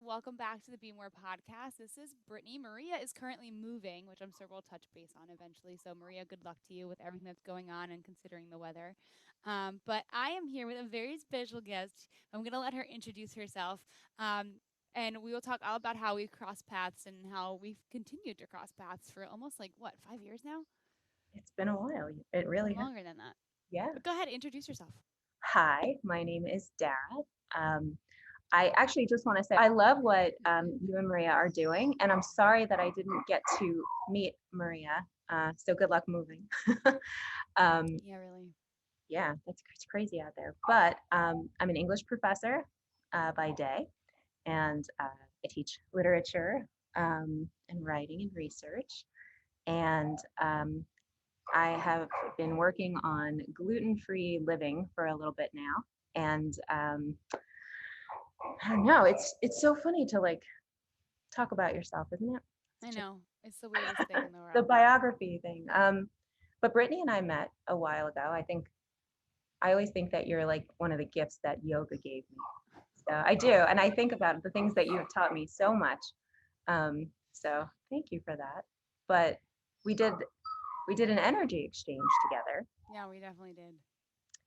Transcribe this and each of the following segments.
Welcome back to the Be More podcast. This is Brittany. Maria is currently moving, which I'm sure we'll touch base on eventually. So, Maria, good luck to you with everything that's going on and considering the weather. But I am here with a very special guest. I'm going to let her introduce herself. Um, and we will talk all about how we've crossed paths and how we've continued to cross paths for almost like, what, 5 years now? It's been a while. It really has. Longer than that. Yeah. But go ahead, introduce yourself. Hi, my name is Dara. Um, I actually just want to say I love what you and Maria are doing, and I'm sorry that I didn't get to meet Maria. So good luck moving. um, Yeah, really. yeah, it's crazy out there. But I'm an English professor by day, and I teach literature and writing and research. And I have been working on gluten-free living for a little bit now, and I don't know. It's so funny to like talk about yourself, isn't it? I Such know. It's the weirdest thing in the the world. biography thing. But Brittany and I met a while ago. I always think that you're like one of the gifts that yoga gave me. So I do, and I think about the things that you have taught me so much. So thank you for that. But we did we did an energy exchange together, Yeah, we definitely did.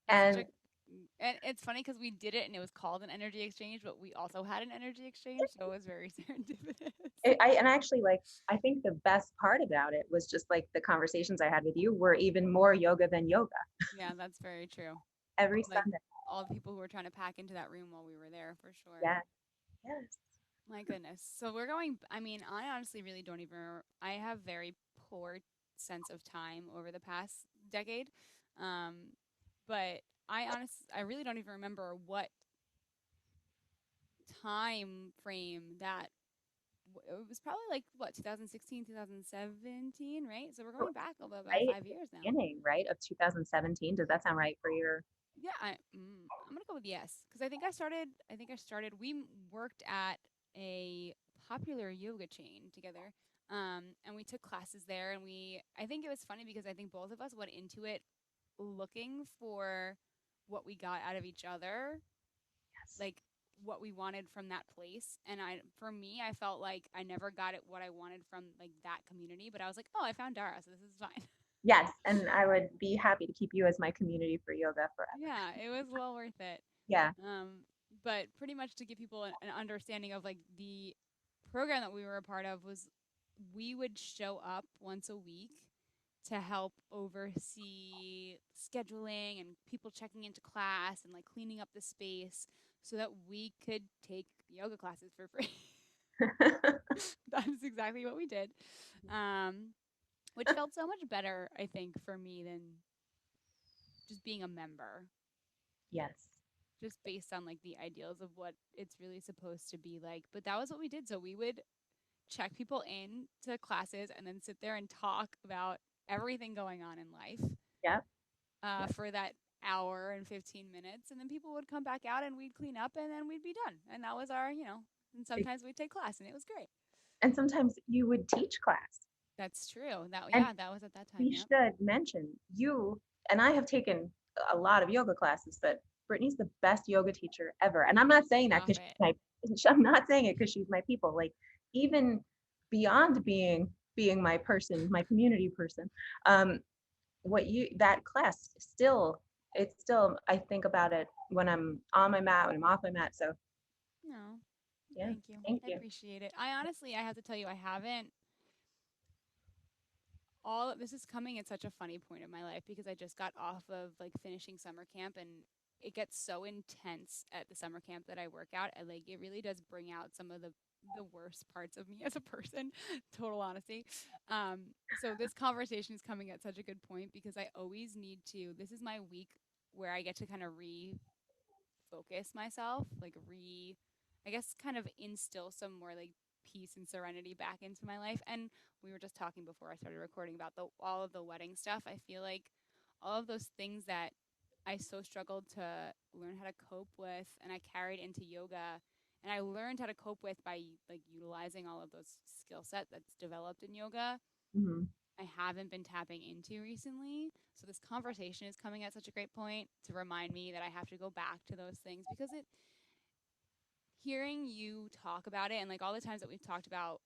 It's such a and and it's funny because we did it and it was called an energy exchange, but we also had an energy exchange, so it was very serendipitous. and actually like I think the best part about it was just like the conversations I had with you were even more yoga than yoga Yeah, that's very true. every Like Sunday. all the people who were trying to pack into that room while we were there, for sure. Yeah. Yes. My goodness. So we're going. I mean, I honestly really don't even. I have very poor sense of time over the past decade, um, but I really don't even remember what time frame that it was probably like what 2016 2017, right? So we're So going back about right at 5 years the now. beginning, right, of 2017. Does that sound right for your? Yeah, I'm gonna go with yes because I think I started we worked at a popular yoga chain together, and we took classes there, and I think it was funny because I think both of us went into it looking for what we got out of each other, Yes. like what we wanted from that place. And for me, I felt like I never got it what I wanted from like that community, but I was like, oh, I found Dara, so this is fine. Yes, and I would be happy to keep you as my community for yoga forever. Yeah, it was well worth it. Yeah. But pretty much to give people an understanding of like the program that we were a part of was we would show up once a week to help oversee scheduling and people checking into class and like cleaning up the space so that we could take yoga classes for free. That is exactly what we did, um, which felt so much better, I think, for me than just being a member, Yes. just based on like the ideals of what it's really supposed to be like. But that was what we did. So we would check people in to classes and then sit there and talk about everything going on in life Yep. Yep. for that hour and 15 minutes. And then people would come back out and we'd clean up and then we'd be done. And that was and sometimes we'd take class and it was great. And sometimes you would teach class. That's true. And That was at that time. we Yep. should mention you and I have taken a lot of yoga classes, but Brittany's the best yoga teacher ever. And I'm not saying that Stop because it. I'm not saying it because she's my people. Like even beyond being my person, my community person, um, what you that class still it's still I think about it when I'm on my mat, when I'm off my mat. So No, yeah, thank you. thank I you. appreciate it. I have to tell you, I haven't all this is coming at such a funny point in my life because I just got off of like finishing summer camp and it gets so intense at the summer camp that I work out and like it really does bring out some of the worst parts of me as a person, total honesty. So this conversation is coming at such a good point because I always need to this is my week where I get to kind of refocus myself, like I guess kind of instill some more like peace and serenity back into my life. And we were just talking before I started recording about the all of the wedding stuff. I feel like all of those things that I so struggled to learn how to cope with and I carried into yoga and I learned how to cope with by like utilizing all of those skill set that's developed in yoga. Hmm. I haven't been tapping into recently. So this conversation is coming at such a great point to remind me that I have to go back to those things because hearing you talk about it and like all the times that we've talked about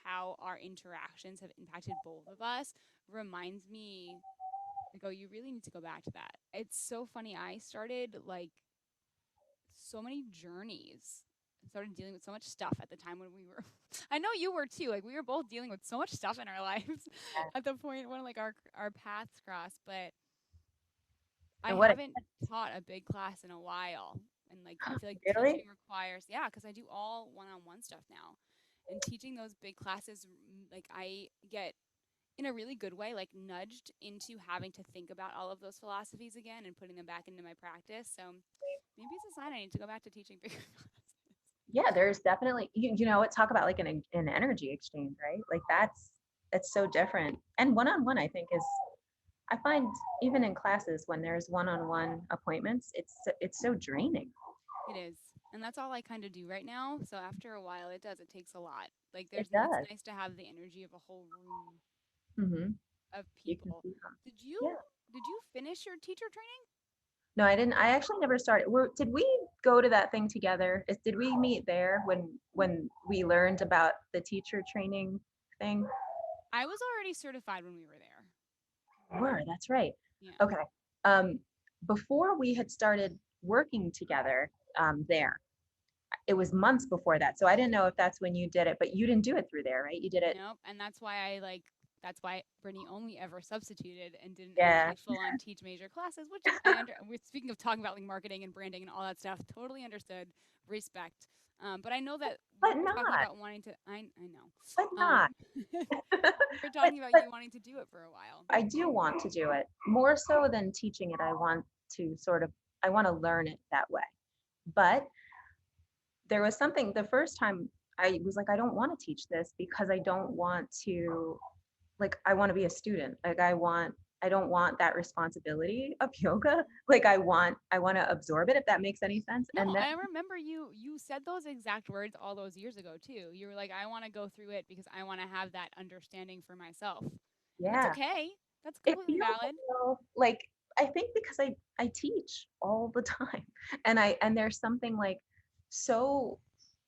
how our interactions have impacted both of us reminds me like, oh, you really need to go back to that. It's so funny. I started like so many journeys and started dealing with so much stuff at the time when we were I know you were too. Like we were both dealing with so much stuff in our lives at the point when like our paths crossed, but I And what haven't taught a big class in a while. And like I feel like really? teaching requires, yeah, because I do all one-on-one stuff now. And teaching those big classes, like I get in a really good way, like nudged into having to think about all of those philosophies again and putting them back into my practice. So maybe it's a sign I need to go back to teaching bigger classes. Yeah, there's definitely you know what, talk about like an energy exchange, right? Like that's so different. And one-on-one I think is, I find even in classes when there's one-on-one appointments, it's so draining. It is. And that's all I kind of do right now. So after a while, it does. It takes a lot. Like It it's does. nice to have the energy of a whole room Hmm. of You can people. see them. Did you Yeah. did you finish your teacher training? No, I didn't. I actually never started. Did we go to that thing together? Did we meet there when we learned about the teacher training thing? I was already certified when we were there. That's right. Yeah. Okay. Um, Before we had started working together there, it was months before that. So I didn't know if that's when you did it, but you didn't do it through there, right? You did it. Nope. And that's why Brittany only ever substituted and didn't Yeah. actually full on teach major classes, which I under we're speaking of talking about like marketing and branding and all that stuff, totally understood, respect. But I know that But we were talking not. about wanting to I know. But not. We were but talking about but you wanting to do it for a while. I do want to do it more so than teaching it. To sort of I want to learn it that way. But there was something the first time I was like, I don't want to teach this because I don't want to, like, I want to be a student. Like I don't want that responsibility of yoga. Like I want to absorb it, if that makes any sense. No, And then I remember you said those exact words all those years ago too. You were like, I want to go through it because I want to have that understanding for myself. And that's yeah, okay. That's it completely feels valid. like I think because I teach all the time, and there's something like so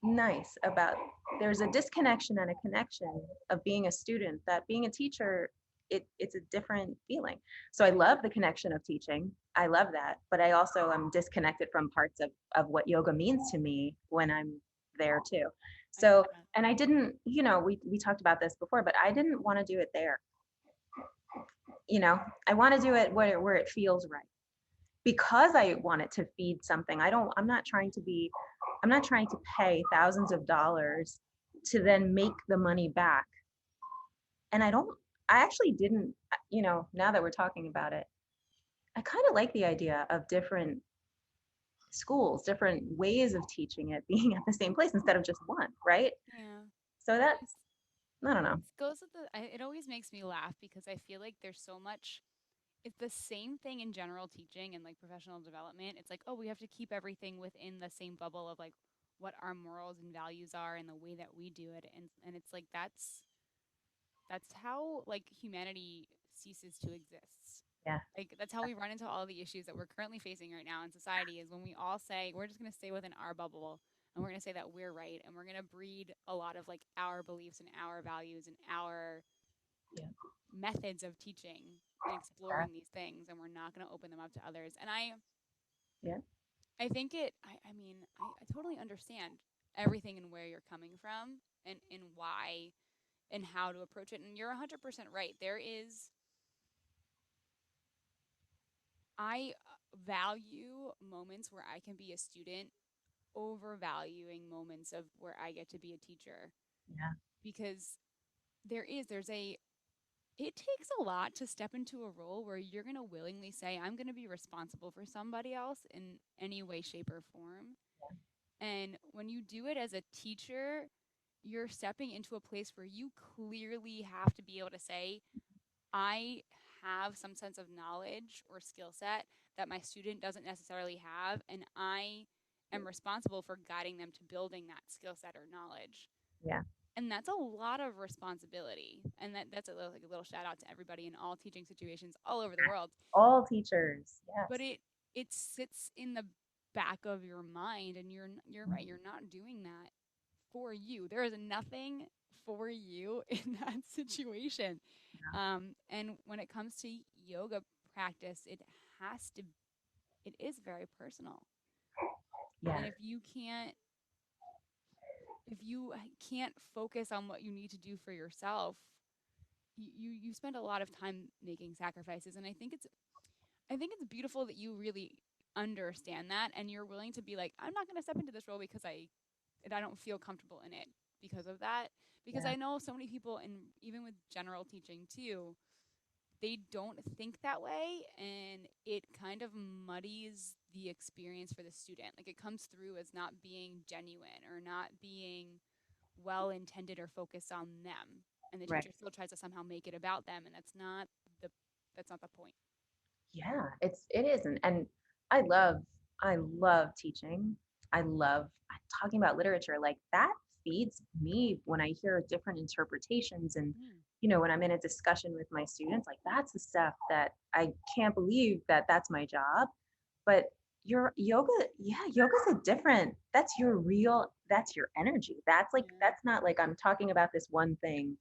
nice about, there's a disconnection and a connection of being a student, that being a teacher, it's a different feeling. So I love the connection of teaching. I love that, but I also am disconnected from parts of what yoga means to me when I'm there too. I get So, that. and I didn't, you know, we talked about this before, but I didn't want to do it there. You know, I want to do it where it feels right, because I want it to feed something. I'm not trying to pay thousands of dollars to then make the money back. And I actually didn't, you know, now that we're talking about it, I kind of like the idea of different schools, different ways of teaching it being at the same place instead of just one, right? Yeah. So It's, I don't know. it goes with it always makes me laugh because I feel like there's so much it's the same thing in general teaching and like professional development. It's like, oh, we have to keep everything within the same bubble of like what our morals and values are and the way that we do it. And it's like that's how like humanity ceases to exist. Yeah. Like that's how we run into all of the issues that we're currently facing right now in society is when we all say we're just going to stay within our bubble and we're going to say that we're right and we're going to breed a lot of like our beliefs and our values and our Yeah. methods of teaching and Yeah. exploring these things and we're not going to open them up to others. And Yeah. I think I mean I totally understand everything and where you're coming from and why and how to approach it. And you're 100% right. There is I value moments where I can be a student overvaluing moments of where I get to be a teacher Yeah. because there's a it takes a lot to step into a role where you're going to willingly say I'm going to be responsible for somebody else in any way shape or form. And when you do it as a teacher, you're stepping into a place where you clearly have to be able to say I have some sense of knowledge or skill set that my student doesn't necessarily have, and I am responsible for guiding them to building that skill set or knowledge. Yeah. And that's a lot of responsibility. And that's like a little shout out to everybody in all teaching situations all over the world. All teachers. But Yes. it sits in the back of your mind, and you're right, you're not doing that for you. There is nothing for you in that situation. And when it comes to yoga practice, has to it is very personal. Yeah. And if you can't focus on what you need to do for yourself, you spend a lot of time making sacrifices. And I think it's beautiful that you really understand that, and you're willing to be like, I'm not going to step into this role because I don't feel comfortable in it because of that. Because Yeah. I know so many people, and even with general teaching too, they don't think that way, and it kind of muddies the experience for the student. Like, it comes through as not being genuine or not being well intended or focused on them, and the Right. teacher still tries to somehow make it about them, and the that's not the point. Yeah, it isn't. And I love teaching. I love talking about literature. Like that feeds me when I hear different interpretations and Mm. when I'm in a discussion with my students, like that's the stuff that I can't believe that that's my job. But your yoga, yeah, yoga's a different, that's your energy. Yeah. That's not like I'm talking about this one thing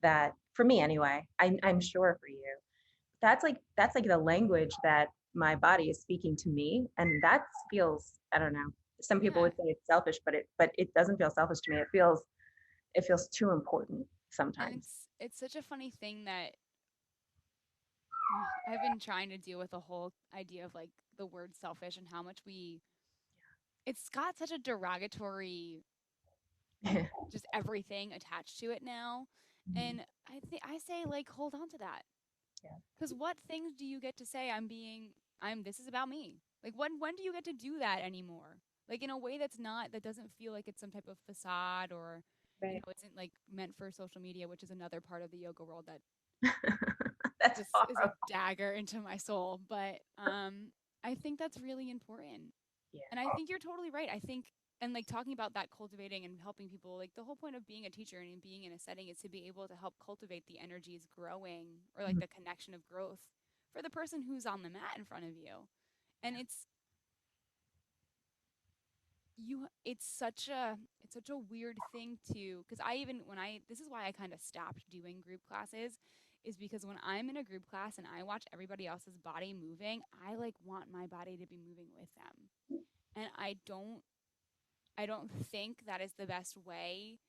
that for me anyway, I'm sure for you that's like the language that my body is speaking to me, and that feels, I don't know, some people Yeah. would say it's selfish, but it doesn't feel selfish to me. It feels too important And sometimes. it's such a funny thing that I've been trying to deal with the whole idea of like the word selfish and how much it's got such a derogatory just everything attached to it now. Mhm. And I say like hold on to that. Yeah. Cuz what things do you get to say I'm this is about me? Like when do you get to do that anymore? Like in a way that doesn't feel like it's some type of facade or Right. isn't like meant for social media, which is another part of the yoga world that That's just is a horrible. dagger into my soul. But I think that's really important. And Yeah. I think you're totally right. I think, and like talking about that cultivating and helping people, like the whole point of being a teacher and being in a setting is to be able to help cultivate the energies growing or like Mhm. the connection of growth for the person who's on the mat in front of you. And it's such a weird thing to, because I even when I this is why I kind of stopped doing group classes, is because when I'm in a group class and I watch everybody else's body moving, I like want my body to be moving with them. And I don't think that is the best way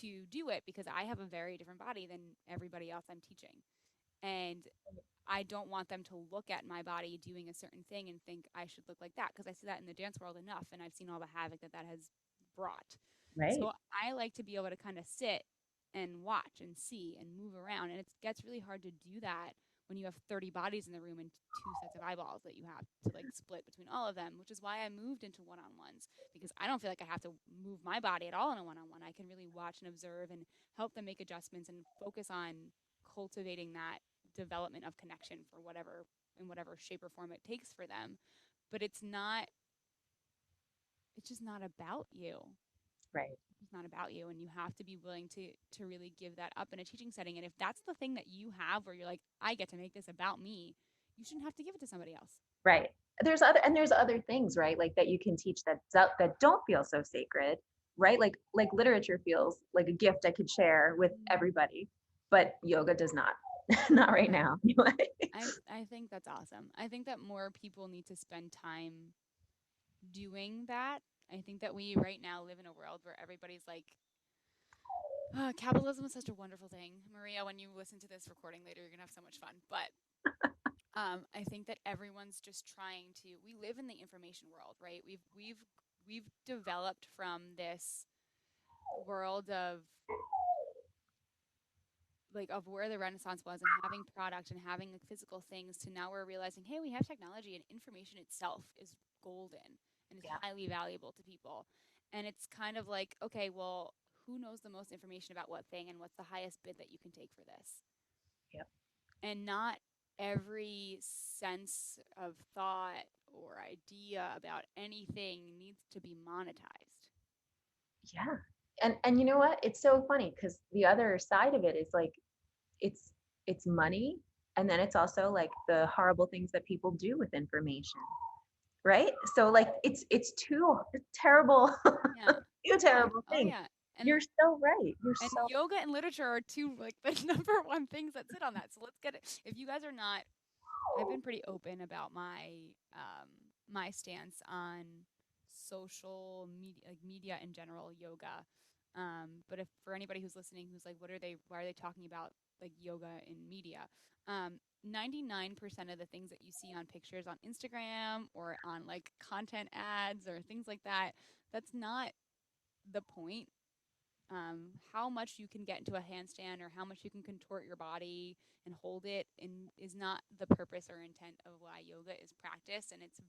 to do it, because I have a very different body than everybody else I'm teaching. And I don't want them to look at my body doing a certain thing and think I should look like that, because I see that in the dance world enough, and I've seen all the havoc that has brought. Right. So I like to be able to kind of sit and watch and see and move around, and it gets really hard to do that when you have 30 bodies in the room and two sets of eyeballs that you have to like split between all of them, which is why I moved into one-on-ones, because I don't feel like I have to move my body at all in a one-on-one. I can really watch and observe and help them make adjustments and focus on cultivating that development of connection for whatever in whatever shape or form it takes for them. But it's just not about you. Right. It's not about you, and you have to be willing to really give that up in a teaching setting. And if that's the thing that you have where you're like, I get to make this about me, you shouldn't have to give it to somebody else. Right. There's other things, right? Like that you can teach that don't feel so sacred, right? Like literature feels like a gift I could share with Mm. everybody, but yoga does not. Not right Yeah. now, anyway. I think that's awesome. I think that more people need to spend time doing that. I think that we right now live in a world where everybody's like, capitalism is such a wonderful thing. Maria, when you listen to this recording later, you're going to have so much fun. But I think that everyone's just trying to. We live in the information world, right? We've developed from this world of like of where the Renaissance was and having product and having like physical things to now we're realizing, hey, we have technology and information itself is golden and is Yeah. highly valuable to people. And it's kind of like, okay, well, who knows the most information about what thing and what's the highest bid that you can take for this? Yep. And not every sense of thought or idea about anything needs to be monetized. Yeah. And you know what? It's so funny because the other side of it is like it's it's money, and then it's also like the horrible things that people do with information. right? So like it's two terrible, Yeah. two Yeah. terrible Oh things. yeah. You're so right. You're And so yoga and literature are two like the number one things that sit on that. So let's get it. If you guys are not, I've been pretty open about my stance on social media, like media in general, yoga. But if for anybody who's listening, who's like, what are they? Why are they talking about like yoga in media? 99% of the things that you see on pictures on Instagram or on like content ads or things like that, that's not the point. How much you can get into a handstand or how much you can contort your body and hold it and is not the purpose or intent of why yoga is practiced. And it's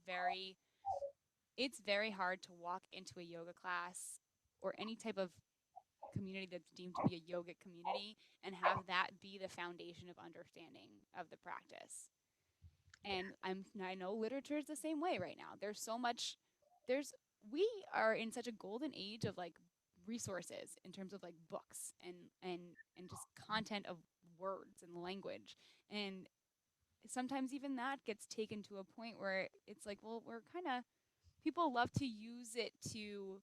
very hard to walk into a yoga class or any type of community that's deemed to be a yogic community and have that be the foundation of understanding of the practice. And I know literature is the same way right now. There's so much there's we are in such a golden age of like resources in terms of like books and just content of words and language. And sometimes even that gets taken to a point where it's like, well, we're kind of people love to use it to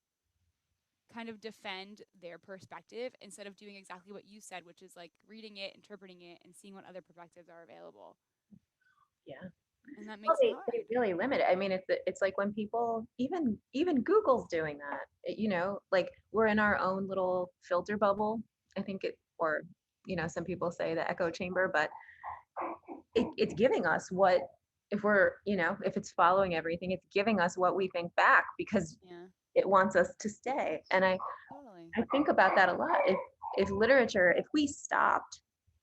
kind of defend their perspective instead of doing exactly what you said, which is like reading it, interpreting it, and seeing what other perspectives are available. yeah. And that Well, makes it they hard. really limit it. I mean, it's like when people even Google's doing that. Like we're in our own little filter bubble. I think it or some people say the echo chamber, but it's giving us what if it's following everything, it's giving us what we think back because Yeah, it wants us to stay. And totally. I think about that a lot. If we stopped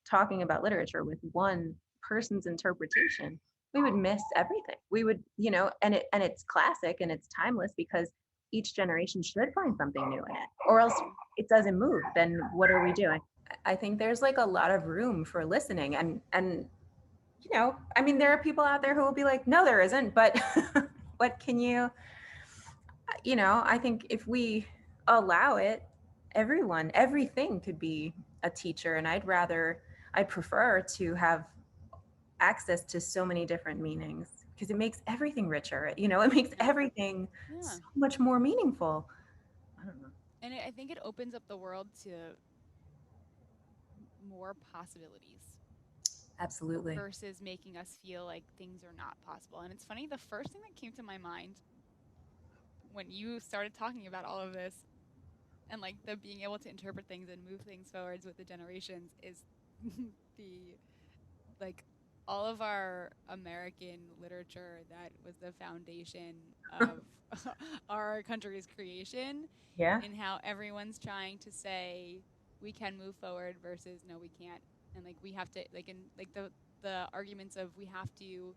talking about literature with one person's interpretation, we would miss everything. We would, and it's classic and it's timeless because each generation should find something new in it, or else Yeah. it doesn't move. Then what are we doing? I think there's like a lot of room for listening and I mean, there are people out there who will be like, no, there isn't, but what can I think if we allow it, everything could be a teacher. And I'd prefer to have access to so many different meanings because it makes everything richer. It makes Yeah. everything Yeah. so much more meaningful. I don't know. And I think it opens up the world to more possibilities Absolutely. versus making us feel like things are not possible. And it's funny, the first thing that came to my mind when you started talking about all of this and like the being able to interpret things and move things forwards with the generations is the like all of our American literature that was the foundation of our country's creation, Yeah. and how everyone's trying to say we can move forward versus no, we can't, and like we have to like in like the arguments of we have to.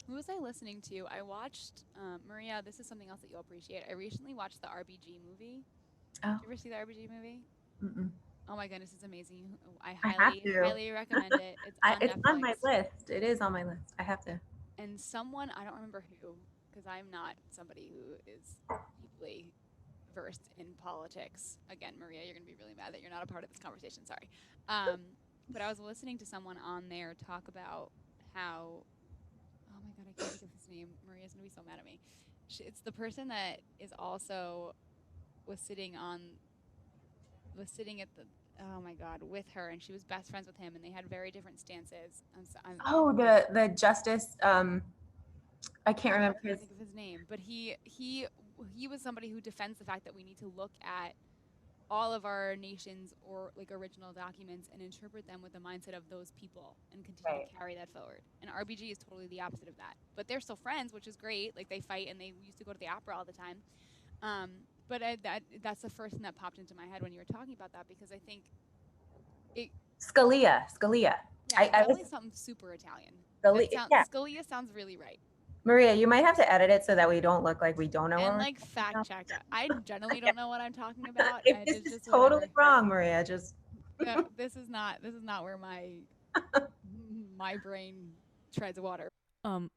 Who was I listening to? I watched Maria. This is something else that you'll appreciate. I recently watched the RBG movie. Oh. Did you ever see the RBG movie? Mm-mm. Oh my goodness, it's amazing. I I have highly, to. highly recommend it. It's on It's on my Netflix. list. It is on my list. I have to. And someone, I don't remember who, because I'm not somebody who is deeply versed in politics. Again, Maria, you're going to be really mad that you're not a part of this conversation. Sorry. Um, but I was listening to someone on there talk about how, oh my God, I can't think of his name. Maria's going to be so mad at me. It's the person that is also was sitting on was sitting at the oh my god with her, and she was best friends with him, and they had very different stances. Oh, the justice. I can't I remember can't his. think of his name, but he was somebody who defends the fact that we need to look at all of our nations or like original documents and interpret them with the mindset of those people and continue to Right. carry that forward. And RBG is totally the opposite of that. But they're still friends, which is great. Like they fight and they used to go to the opera all the time. Um, but that's the first thing that popped into my head when you were talking about that because I think it Scalia. yeah, I was definitely something super Italian. That Scalia. sounds Yeah, Scalia sounds really right. Maria, you might have to edit it so that we don't look like we don't know what And we're like talking fact about. check. I generally don't know what I'm talking about. If And this it's is just totally whatever. wrong, Maria, just This is not where my brain treads water. Um,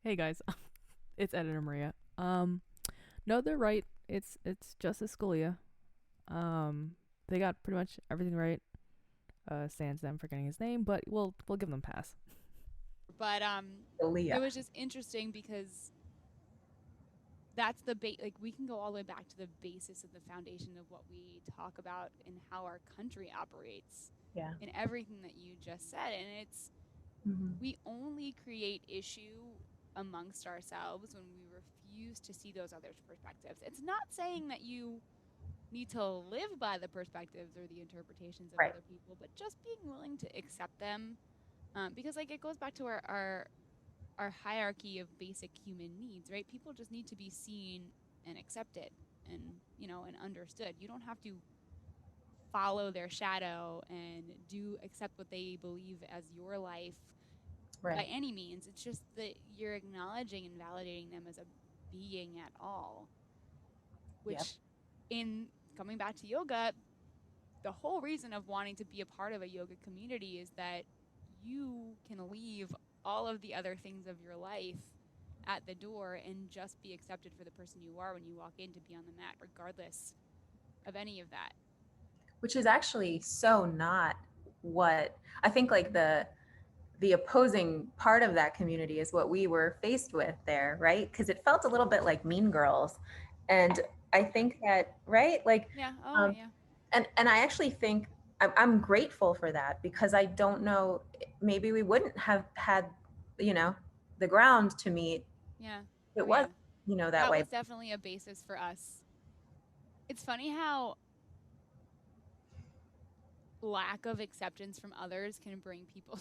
hey guys, it's Editor Maria. No, they're right. It's Justice Scalia. They got pretty much everything right. Sans them forgetting his name, but we'll give them a pass. But Celiac. it was just interesting because that's the like we can go all the way back to the basis of the foundation of what we talk about and how our country operates. Yeah. In everything that you just said, and it's we only create issue amongst ourselves when we refuse to see those other perspectives. It's not saying that you need to live by the perspectives or the interpretations of Right. other people, but just being willing to accept them, because like it goes back to our hierarchy of basic human needs, right? People just need to be seen and accepted and, you know, and understood. You don't have to follow their shadow and accept what they believe as your life by Right. any means. It's just that you're acknowledging and validating them as a being at all, which Yep. in coming back to yoga, the whole reason of wanting to be a part of a yoga community is that you can leave all of the other things of your life at the door and just be accepted for the person you are when you walk in to be on the mat, regardless of any of that. Which is actually so not what I think, like the opposing part of that community is what we were faced with there, right? Because it felt a little bit like Mean Girls. And I think that, right? Like, Yeah. Yeah. And I actually think I'm grateful for that, because I don't know, maybe we wouldn't have had, you know, the ground to meet. Yeah. It Oh, was, yeah. you know, that That way. was definitely a basis for us. It's funny how lack of acceptance from others can bring people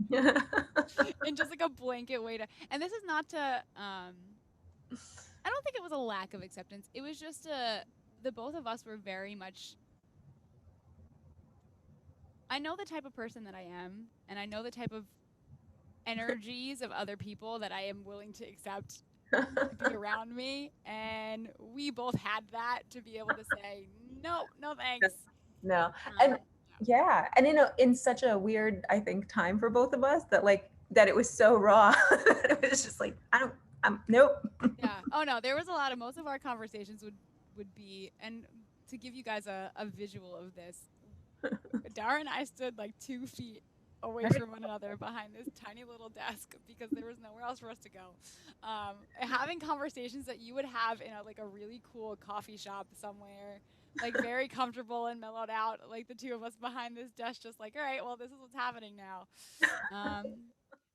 together in just like a blanket way to, and this is not to I don't think it was a lack of acceptance. It was just the both of us were very much, I know the type of person that I am, and I know the type of energies of other people that I am willing to accept to be around me, and we both had that to be able to say no, no thanks. No. And yeah, and in such a weird, I think, time for both of us, that like that it was so raw. It was just like, I'm nope. Yeah. Oh no, there was a lot of, most of our conversations would be, and to give you guys a visual of this, Dara and I stood like 2 feet away from one another behind this tiny little desk because there was nowhere else for us to go. Having conversations that you would have in like a really cool coffee shop somewhere, like very comfortable and mellowed out, like the two of us behind this desk, just like, all right, well, this is what's happening now.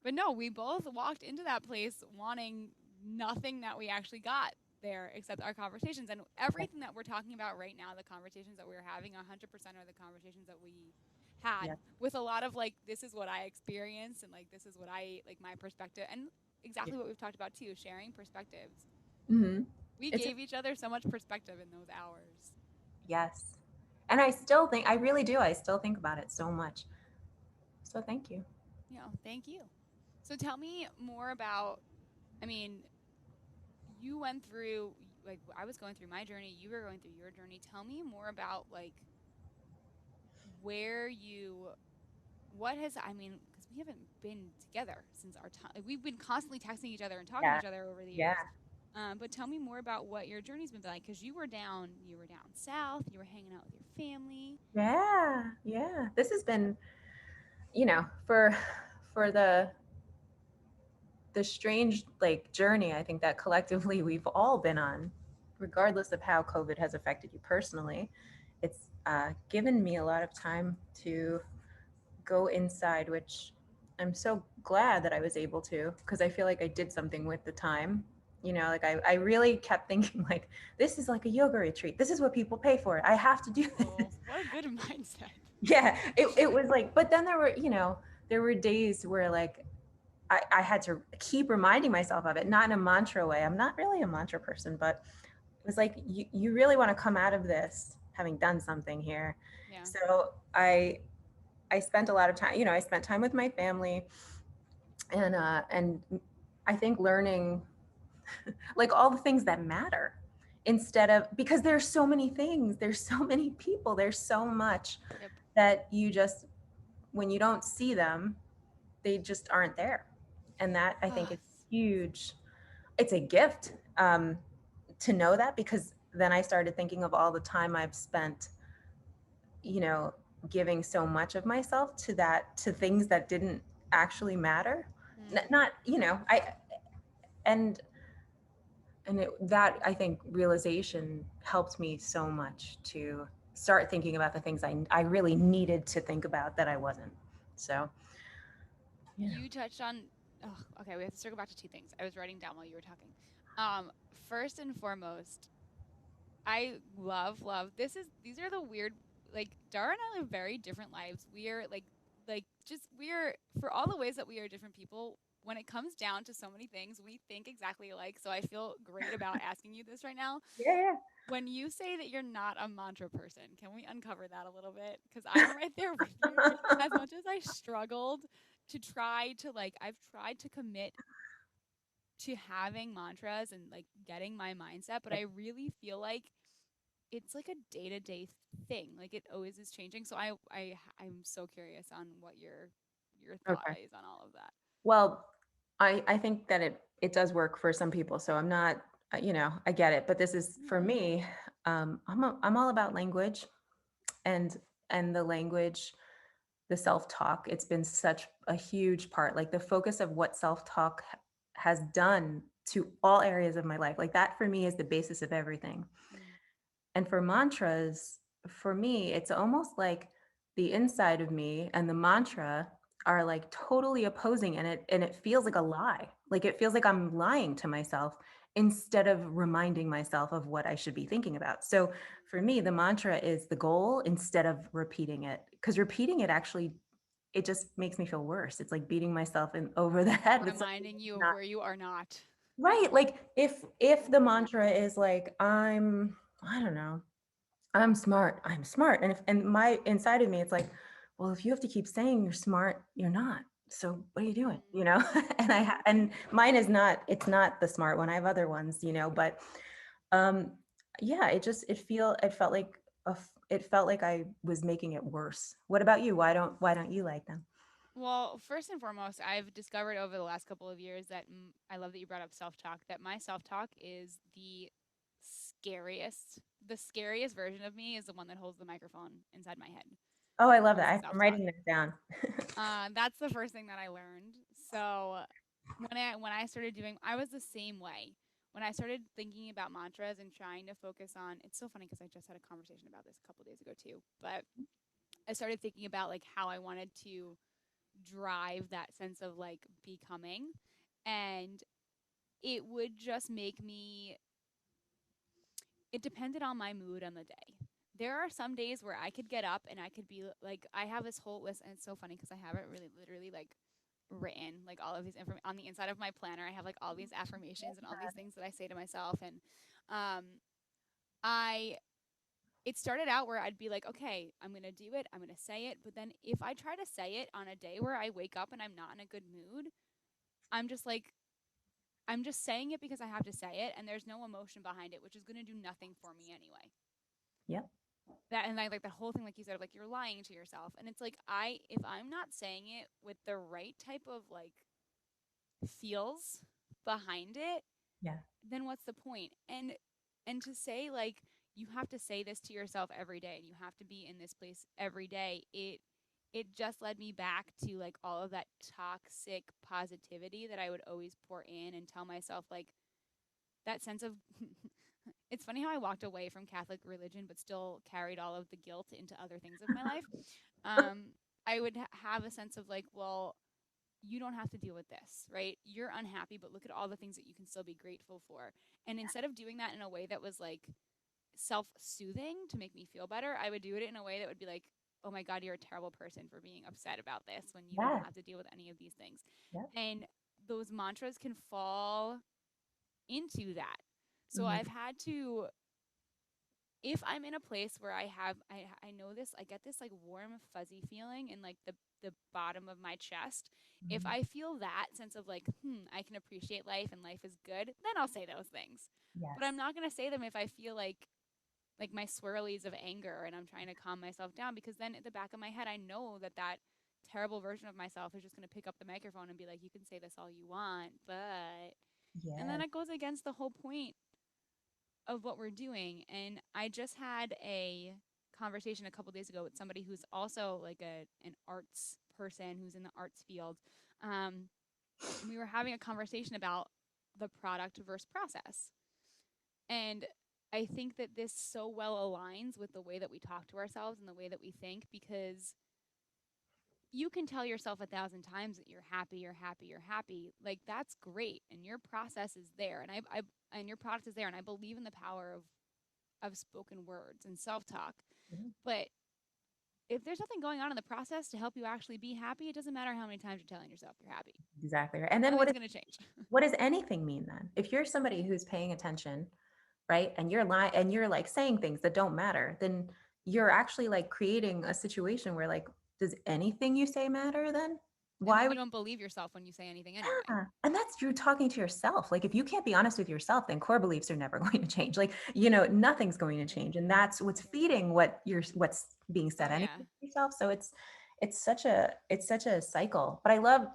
But no, we both walked into that place wanting nothing that we actually got there except our conversations, and everything that we're talking about right now, the conversations that we're having 100% are the conversations that we had, Yeah. with a lot of like, this is what I experienced and like this is what I like, my perspective, and exactly what we've talked about too, sharing perspectives. Mm-hmm. We It's gave each other so much perspective in those hours. Yes. And I still think, I really do, I still think about it so much. So thank you. You know, thank you. So tell me more about, I mean, you went through, like I was going through my journey, you were going through your journey. Tell me more about like where you, what has, I mean, because we haven't been together since our time. Like, we've been constantly texting each other and talking to Yeah. each other over the Yeah. years. But tell me more about what your journey's been like, because you were down south, you were hanging out with your family. Yeah. Yeah. This has been, you know, for the strange like journey, I think, that collectively we've all been on, regardless of how COVID has affected you personally. It's given me a lot of time to go inside, which I'm so glad that I was able to, because I feel like I did something with the time. You know, like I really kept thinking, like, this is like a yoga retreat. This is what people pay for. I have to do this. Oh, what a good mindset. Yeah, it was like, but then there were, you know, there were days where like I had to keep reminding myself of it, not in a mantra way. I'm not really a mantra person, but it was like, you really want to come out of this having done something here. Yeah. So I spent a lot of time, you know, I spent time with my family, and I think learning like all the things that matter, instead of, because there's so many things, there's so many people, there's so much Yep. that you just, when you don't see them, they just aren't there. And that, I think, is huge. It's a gift, to know that, because then I started thinking of all the time I've spent, you know, giving so much of myself to things that didn't actually matter. not, and that I think realization helped me so much to start thinking about the things I really needed to think about that I wasn't. So, yeah. You touched on, oh, okay, we have to circle back to two things. I was writing down while you were talking. Um, First and foremost, I love these are the weird, like Dara and I live very different lives. We are like just we're for all the ways that we are different people, when it comes down to so many things, we think exactly alike. So I feel great about asking you this right now. Yeah. When you say that you're not a mantra person, can we uncover that a little bit? Because I'm right there with you. As much as I struggled to try to I've tried to commit to having mantras and like getting my mindset, but I really feel like it's like a day to day thing. Like it always is changing. So I'm so curious on what your thought Okay. is on all of that. Well, I think that it does work for some people. So I'm not, I get it. But this is for me. I'm all about language, and the language, the self talk. It's been such a huge part. Like the focus of what self talk has done to all areas of my life. Like that for me is the basis of everything. Mm. And for mantras, for me, it's almost like the inside of me and the mantra are like totally opposing, and it feels like a lie. Like it feels like I'm lying to myself instead of reminding myself of what I should be thinking about. So for me, the mantra is the goal instead of repeating it, because repeating it actually, it just makes me feel worse. It's like beating myself in over the head with something Reminding you that's of not where you are not. right. Like if the mantra is like I don't know, I'm smart. I'm smart. And my inside of me, it's like, well, if you have to keep saying you're smart, you're not. So what are you doing? And and mine is not. It's not the smart one. I have other ones, But um, yeah, it felt like it felt like I was making it worse. What about you? Why don't you like them? Well, first and foremost, I've discovered over the last couple of years that I love that you brought up self talk, that my self talk is scariest. The scariest version of me is the one that holds the microphone inside my head. Oh, I love That's the that. self I'm talk. writing this down. That's the first thing that I learned. So when I started doing, I was the same way. When I started thinking about mantras and trying to focus on, it's so funny because I just had a conversation about this a couple days ago too. But I started thinking about like how I wanted to drive that sense of like becoming, and it would just make me, it depended on my mood on the day. There are some days where I could get up and I could be like, I have this whole list, and it's so funny because I have it really literally like written, like all of these on the inside of my planner. I have like all these affirmations and all these things that I say to myself. And um I it started out where I'd be like, okay, I'm going to do it, I'm going to say it, but then if I try to say it on a day where I wake up and I'm not in a good mood, I'm just like, I'm just saying it because I have to say it, and there's no emotion behind it, which is going to do nothing for me anyway. Yep. That, and like the whole thing, like you said, like you're lying to yourself, and it's like, if I'm not saying it with the right type of like feels behind it, Yeah. then what's the point? And to say like you have to say this to yourself every day and you have to be in this place every day, it just led me back to like all of that toxic positivity that I would always pour in and tell myself like that sense of it's funny how I walked away from Catholic religion but still carried all of the guilt into other things of my life. I would have a sense of like, well, you don't have to deal with this, right? You're unhappy, but look at all the things that you can still be grateful for. And instead of doing that in a way that was like self soothing to make me feel better, I would do it in a way that would be like, oh my God, you're a terrible person for being upset about this when you don't Yeah. have to deal with any of these things. Yeah. And those mantras can fall into that. So Mhm. I've had to, if I'm in a place where I know this, I get this like warm fuzzy feeling in like the bottom of my chest. If Mhm. I feel that sense of like, I can appreciate life and life is good, then I'll say those things. But I'm Yes. not going to say them if I feel like my swirlies of anger and I'm trying to calm myself down, because then at the back of my head I know that that terrible version of myself is just going to pick up the microphone and be like, you can say this all you want, but, and then Yes. it goes against the whole point of what we're doing. And I just had a conversation a couple days ago with somebody who's also like an arts person who's in the arts field. Um, and we were having a conversation about the product versus process. And I think that this so well aligns with the way that we talk to ourselves and the way that we think, because you can tell yourself 1,000 times that you're happy, you're happy, you're happy. Like, that's great, and your process is there, and and your product is there, and I believe in the power of spoken words and self talk. Mhm. But if there's nothing going on in the process to help you actually be happy, it doesn't matter how many times you're telling yourself you're happy. Exactly right. And then Nothing's going to change. what does anything mean then? If you're somebody who's paying attention, right? And you're lying and you're like saying things that don't matter, then you're actually like creating a situation where like, does anything you say matter then? And Why then you would don't believe yourself when you say anything anyway. yeah. And that's you're talking to yourself. Like if you can't be honest with yourself, then core beliefs are never going to change. Like, nothing's going to change. And that's what's Yeah. feeding what's being said Oh, anyway yeah. to yourself. So it's such a cycle. But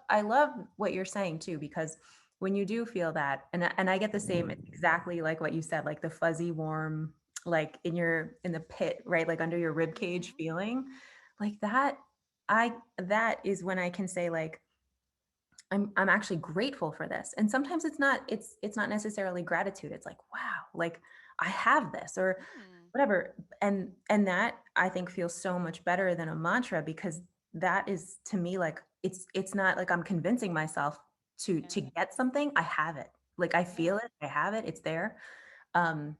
I love what you're saying too, because when you do feel that, and I get the same, it's exactly like what you said, like the fuzzy warm, like in the pit, right? Like under your rib cage Mhm. feeling, like that is when I can say like I'm actually grateful for this. And sometimes it's not necessarily gratitude. It's like, wow, like I have this or Mm. whatever. And that I think feels so much better than a mantra, because that is to me like it's not like I'm convincing myself to Yeah. get something. I have it. Like I Yeah. feel it, I have it, it's there. Um,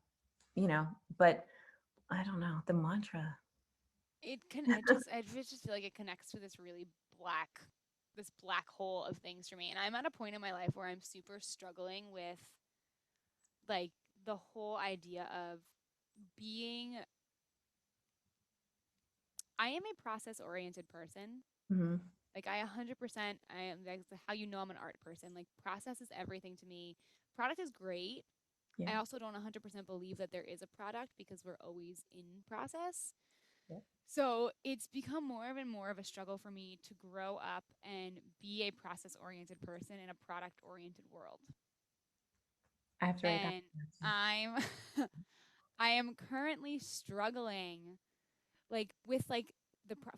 you know, but I don't know, the mantra. I just feel like it connects to black this black hole of things for me. And I'm at a point in my life where I'm super struggling with like the whole idea of being I am a process oriented person. Mhm. Like I 100% I am that's how you know I'm an art person. Like process is everything to me. Product is great. Yeah. I also don't 100% believe that there is a product because we're always in process. Yeah. So it's become more and more of a struggle for me to grow up and be a process oriented person in a product oriented world. I have to write that And down. I'm I am currently struggling like with like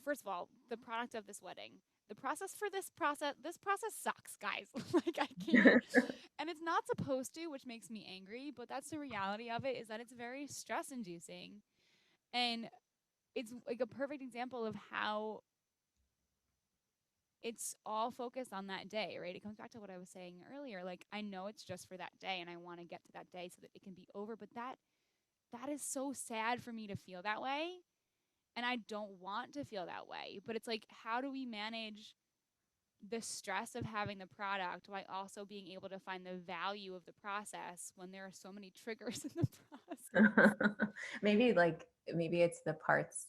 first of all, the product of this wedding. The process for this process sucks, guys. Like I can't, and it's not supposed to, which makes me angry, but that's the reality of it, is that it's very stress inducing. And it's like a perfect example of how it's all focused on that day, right? It comes back to what I was saying earlier. Like I know it's just for that day and I want to get to that day so that it can be over, but that is so sad for me to feel that way. And I don't want to feel that way. But it's like, how do we manage the stress of having the product while also being able to find the value of the process when there are so many triggers in the process? Maybe it's the parts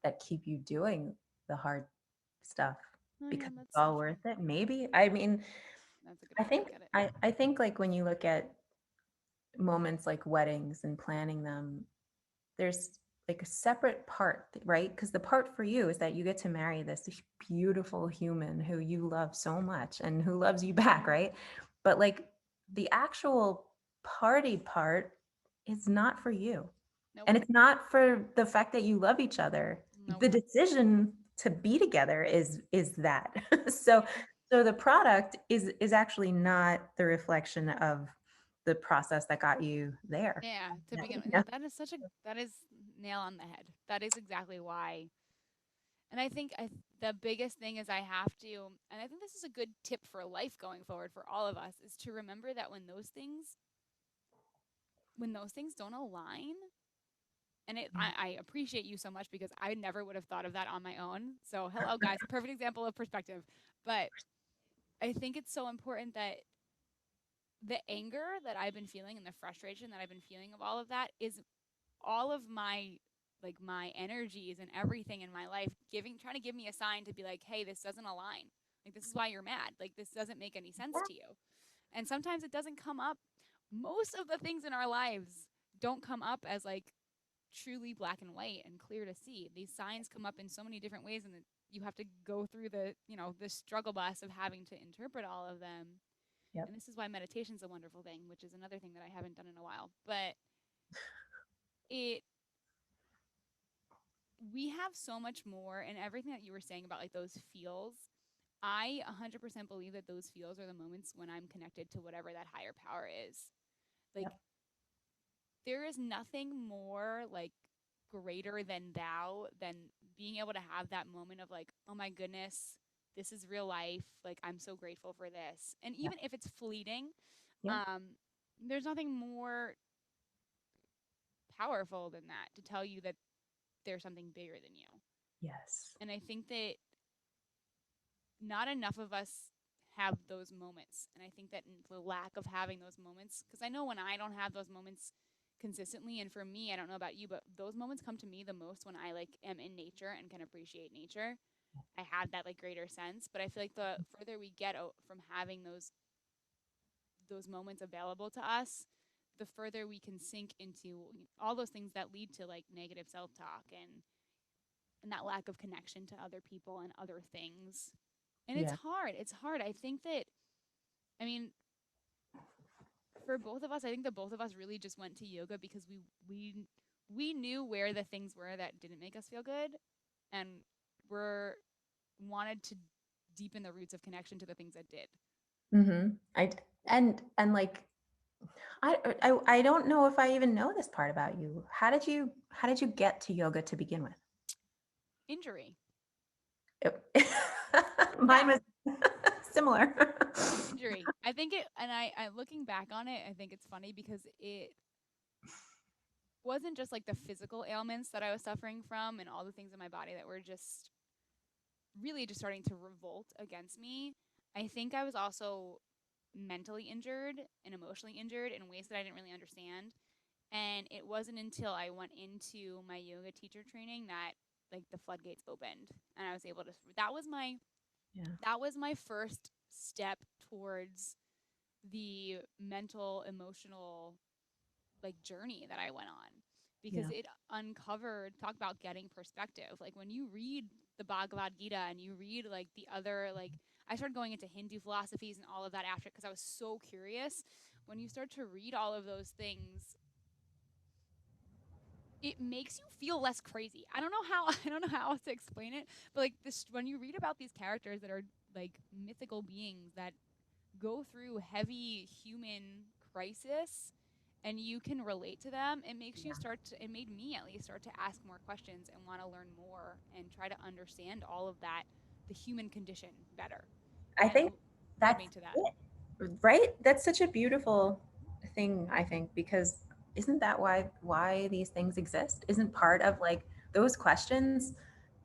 that keep you doing the hard stuff Oh yeah, because it's that's so all true. worth it. Maybe. I mean, That's a good I way to think look at it. I think like when you look at moments like weddings and planning them, there's like a separate part, right? Because the part for you is that you get to marry this beautiful human who you love so much and who loves you back, right? But like the actual party part is not for you. Nope. And it's not for the fact that you love each other. Nope. The decision to be together is that. so Yeah. so the product is actually not the reflection of the process that got you there. Yeah. To That- begin with, yeah. that is nail on the head. That is exactly why. And I think the biggest thing is I have to, and I think this is a good tip for life going forward for all of us, is to remember that when those things don't align, and I appreciate you so much because I never would have thought of that on my own. So hello guys, perfect example of perspective. But I think it's so important that the anger that I've been feeling and the frustration that I've been feeling of all of that is all of my energies and everything in my life trying to give me a sign to be like, hey, this doesn't align. Like this is why you're mad. Like this doesn't make any sense to you. And sometimes it doesn't come up. Most of the things in our lives don't come up as like truly black and white and clear to see. These signs come up in so many different ways, and you have to go through the struggle bus of having to interpret all of them. Yep. And this is why meditation's a wonderful thing, which is another thing that I haven't done in a while. But it we have so much more, and everything that you were saying about like those feels, I 100% believe that those feels are the moments when I'm connected to whatever that higher power is. Like, Yep. there is nothing more like greater than thou than being able to have that moment of like, oh my goodness, this is real life. Like, I'm so grateful for this. And Yep. even if it's fleeting, Yep. there's nothing more powerful than that to tell you that there's something bigger than you. Yes. And I think that not enough of us have those moments. And I think that the lack of having those moments, because I know when I don't have those moments consistently, and for me, I don't know about you, but those moments come to me the most when I like am in nature and can appreciate nature. I have that like greater sense, but I feel like the further we get from having those moments available to us, the further we can sink into all those things that lead to like negative self-talk and that lack of connection to other people and other things. And it's Yeah. hard. It's hard. I think that, I mean, for both of us, I think that both of us really just went to yoga because we knew where the things were that didn't make us feel good, and were wanted to deepen the roots of connection to the things that did. Mm-hmm. And like I don't know if I even know this part about you. How did you get to yoga to begin with? Injury. Yep. Yeah, Mine was similar. injury. I think it, and I looking back on it, I think it's funny because it wasn't just like the physical ailments that I was suffering from and all the things in my body that were just really just starting to revolt against me. I think I was also mentally injured and emotionally injured in ways that I didn't really understand. And it wasn't until I went into my yoga teacher training that like the floodgates opened and I was able to Yeah. that was my first step towards the mental emotional like journey that I went on, because Yeah. it uncovered, talk about getting perspective. Like when you read the Bhagavad Gita and you read like the other like I started going into Hindu philosophies and all of that after because I was so curious. When you start to read all of those things, it makes you feel less crazy. I don't know how I don't know how else to explain it, but like this when you read about these characters that are like mythical beings that go through heavy human crisis and you can relate to them, it makes you Yeah. start to, it made me at least start to ask more questions and want to learn more and try to understand all of that, the human condition better. I And it think led me that's to that. it, right? That's such a beautiful thing, I think, because isn't that why these things exist? Isn't part of like those questions,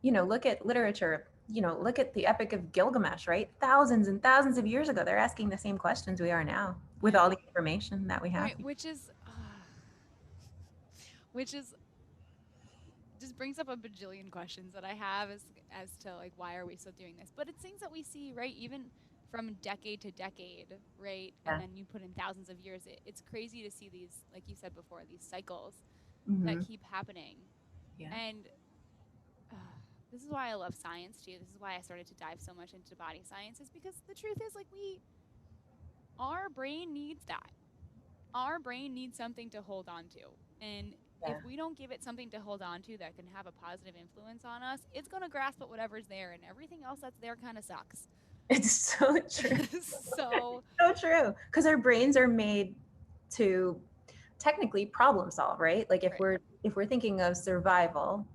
look at literature, look at the Epic of Gilgamesh, right? Thousands and thousands of years ago, they're asking the same questions we are now with And all the information that we have. right, which is just brings up a bajillion questions that I have as to like why are we still doing this? But it's things that we see, right? Even from decade to decade, right? And Yeah. then you put in thousands of years. It's crazy to see these, like you said before, these cycles that Hmm. keep happening. Yeah. And uh, this is why I love science too. This is why I started to dive so much into body science, is because the truth is like our brain needs that. Our brain needs something to hold on to. And if Yeah. we don't give it something to hold on to that can have a positive influence on us, it's going to grasp at whatever's there, and everything else that's there kind of sucks. It's so true. So, So true. Because our brains are made to technically problem solve, right? Like if right. we're thinking of survival,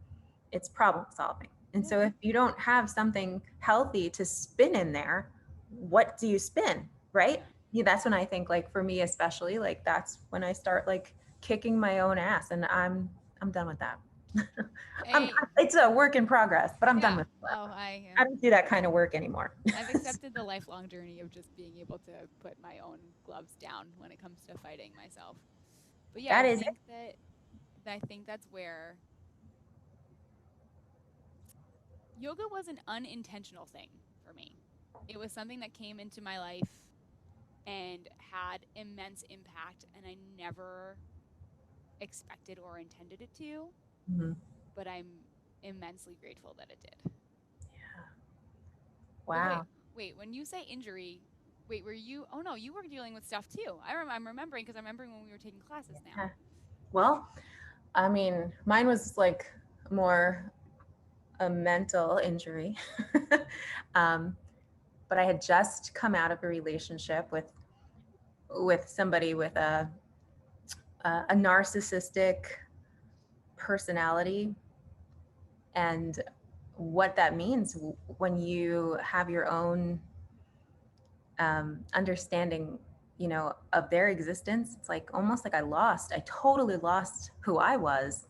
it's problem solving. And Yeah. so if you don't have something healthy to spin in there, what do you spin, right? Yeah. Yeah, that's when I think like for me especially, like that's when I start like kicking my own ass and I'm done with that. I, It's a work in progress, but I'm done yeah. with that. Oh, I don't do that kind of work anymore. I've accepted the lifelong journey of just being able to put my own gloves down when it comes to fighting myself. But yeah, That is it. I think that's where yoga was an unintentional thing for me. It was something that came into my life and had immense impact, and I never expected or intended it to, Mhm. but I'm immensely grateful that it did. But Wow. when you say injury, were you, oh no, you were dealing with stuff too. I'm remembering because I'm remembering when we were taking classes now. Yeah. Well, I mean, mine was like more a mental injury. um, but I had just come out of a relationship with somebody with a narcissistic personality, and what that means when you have your own understanding, you know, of their existence. It's like almost like I totally lost who I was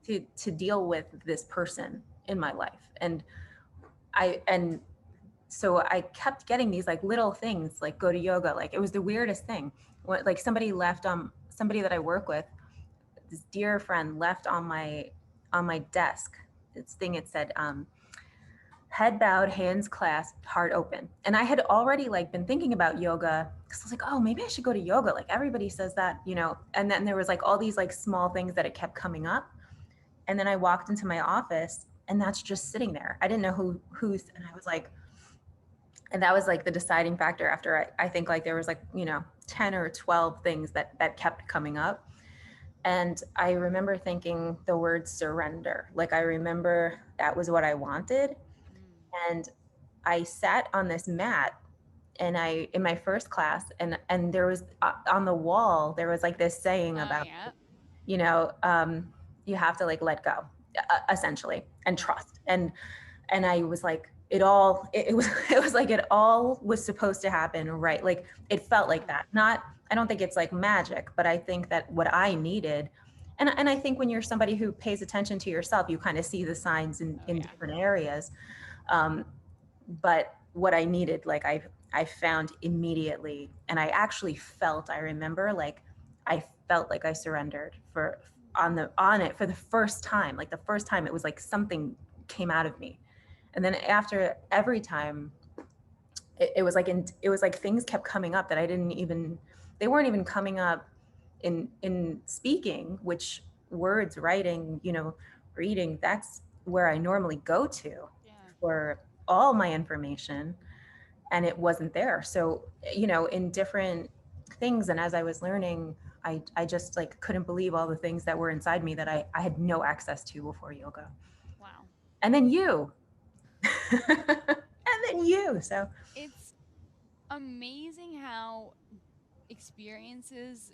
to deal with this person in my life. And so I kept getting these like little things, like go to yoga. Like it was the weirdest thing. What, like somebody left somebody that I work with, this dear friend left on my desk this thing. It said head bowed, hands clasped, heart open. And I had already like been thinking about yoga because I was like, oh, maybe I should go to yoga. Like everybody says that, you know. And then there was like all these like small things that it kept coming up. And then I walked into my office and that's just sitting there. I didn't know who's, and I was like, and that was like the deciding factor after I think like there was like, you know, 10 or 12 things that kept coming up. And I remember thinking the word surrender. Like I remember that was what I wanted. And I sat on this mat and in my first class, and there was on the wall, there was like this saying about, you know, you have to like let go, essentially, and trust. And I was like, it was like it all was supposed to happen, right? Like it felt like that. Not, I don't think it's like magic, but I think that what I needed, and I think when you're somebody who pays attention to yourself, you kind of see the signs in different areas. But what I needed, like I found immediately, and I remember like I felt like I surrendered on it for the first time. Like the first time it was like something came out of me. And then after every time it was like things kept coming up that they weren't even coming up in speaking, which words, writing, you know, reading, that's where I normally go to for all my information, and it wasn't there. So, you know, in different things, and as I was learning, I just like couldn't believe all the things that were inside me that I had no access to before yoga. Wow. And then you. And then you. So it's amazing how experiences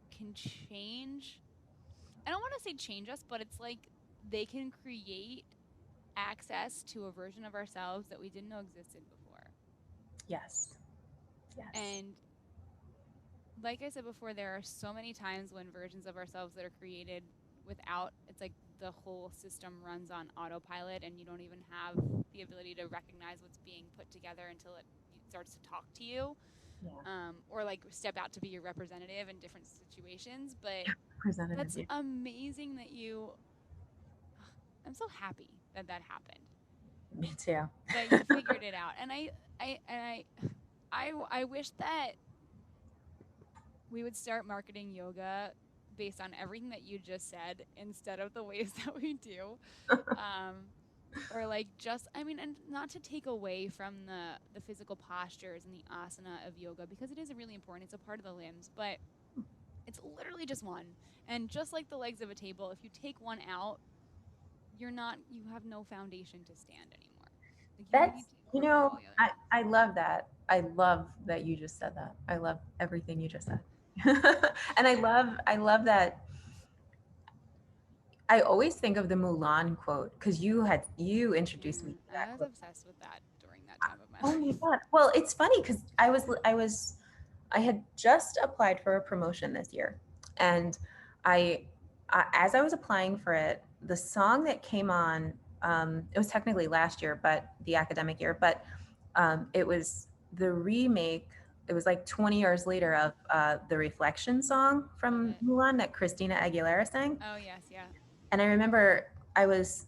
can change. I don't want to say change us, but it's like they can create access to a version of ourselves that we didn't know existed before. Yes. And like I said before, there are so many times when versions of ourselves that are created without, it's like the whole system runs on autopilot and you don't even have the ability to recognize what's being put together until it starts to talk to you. Or like step out to be your representative in different situations. But that's amazing that I'm so happy that happened. Me too. That you figured it out. And I wish that we would start marketing yoga based on everything that you just said instead of the ways that we do. Or like just, I mean, and not to take away from the physical postures and the asana of yoga, because it is really important. It's a part of the limbs, but it's literally just one. And just like the legs of a table, if you take one out, you have no foundation to stand anymore. Like that's, you know, I love that. I love that you just said that. I love everything you just said. And I love that. I always think of the Mulan quote because you introduced me to that. I was obsessed with that during that time of my life. Oh my God. Well, it's funny because I had just applied for a promotion this year, and as I was applying for it, the song that came on, it was technically last year, but the academic year, but it was the remake. It was like 20 years later of the Reflection song from Mulan that Christina Aguilera sang. Oh yes, yeah. And I remember I was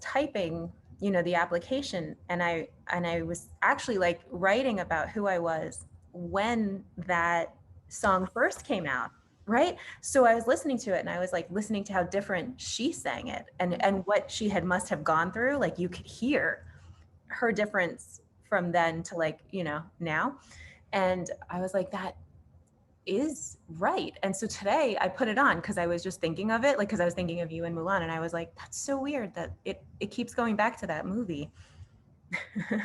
typing, you know, the application, and I was actually like writing about who I was when that song first came out, right? So I was listening to it and I was like listening to how different she sang it and what she must have gone through. Like you could hear her difference from then to like, you know, now. And I was like, that is right. And so today I put it on because I was just thinking of it, like because I was thinking of you and Mulan, and I was like, that's so weird that it keeps going back to that movie.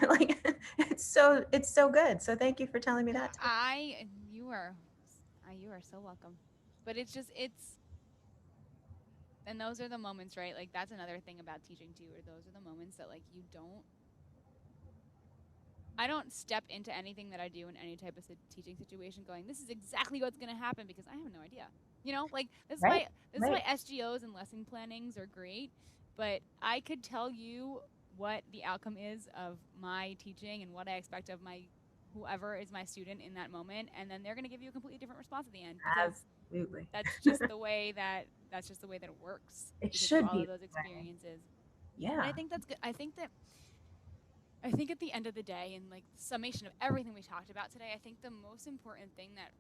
Like it's so good. So thank you for telling me that too. You are so welcome. But and those are the moments, right? Like that's another thing about teaching too, or those are the moments that like I don't step into anything that I do in any type of teaching situation going, this is exactly what's going to happen because I have no idea. Like Right? this is why Right. SGOs and lesson plannings are great, but I could tell you what the outcome is of my teaching and what I expect of my whoever is my student in that moment, and then they're going to give you a completely different response at the end because Absolutely. that's just the way that it works It because of should all be of those that way. experiences. And Yeah. I think that's good. I think at the end of the day, and like the summation of everything we talked about today, I think the most important thing that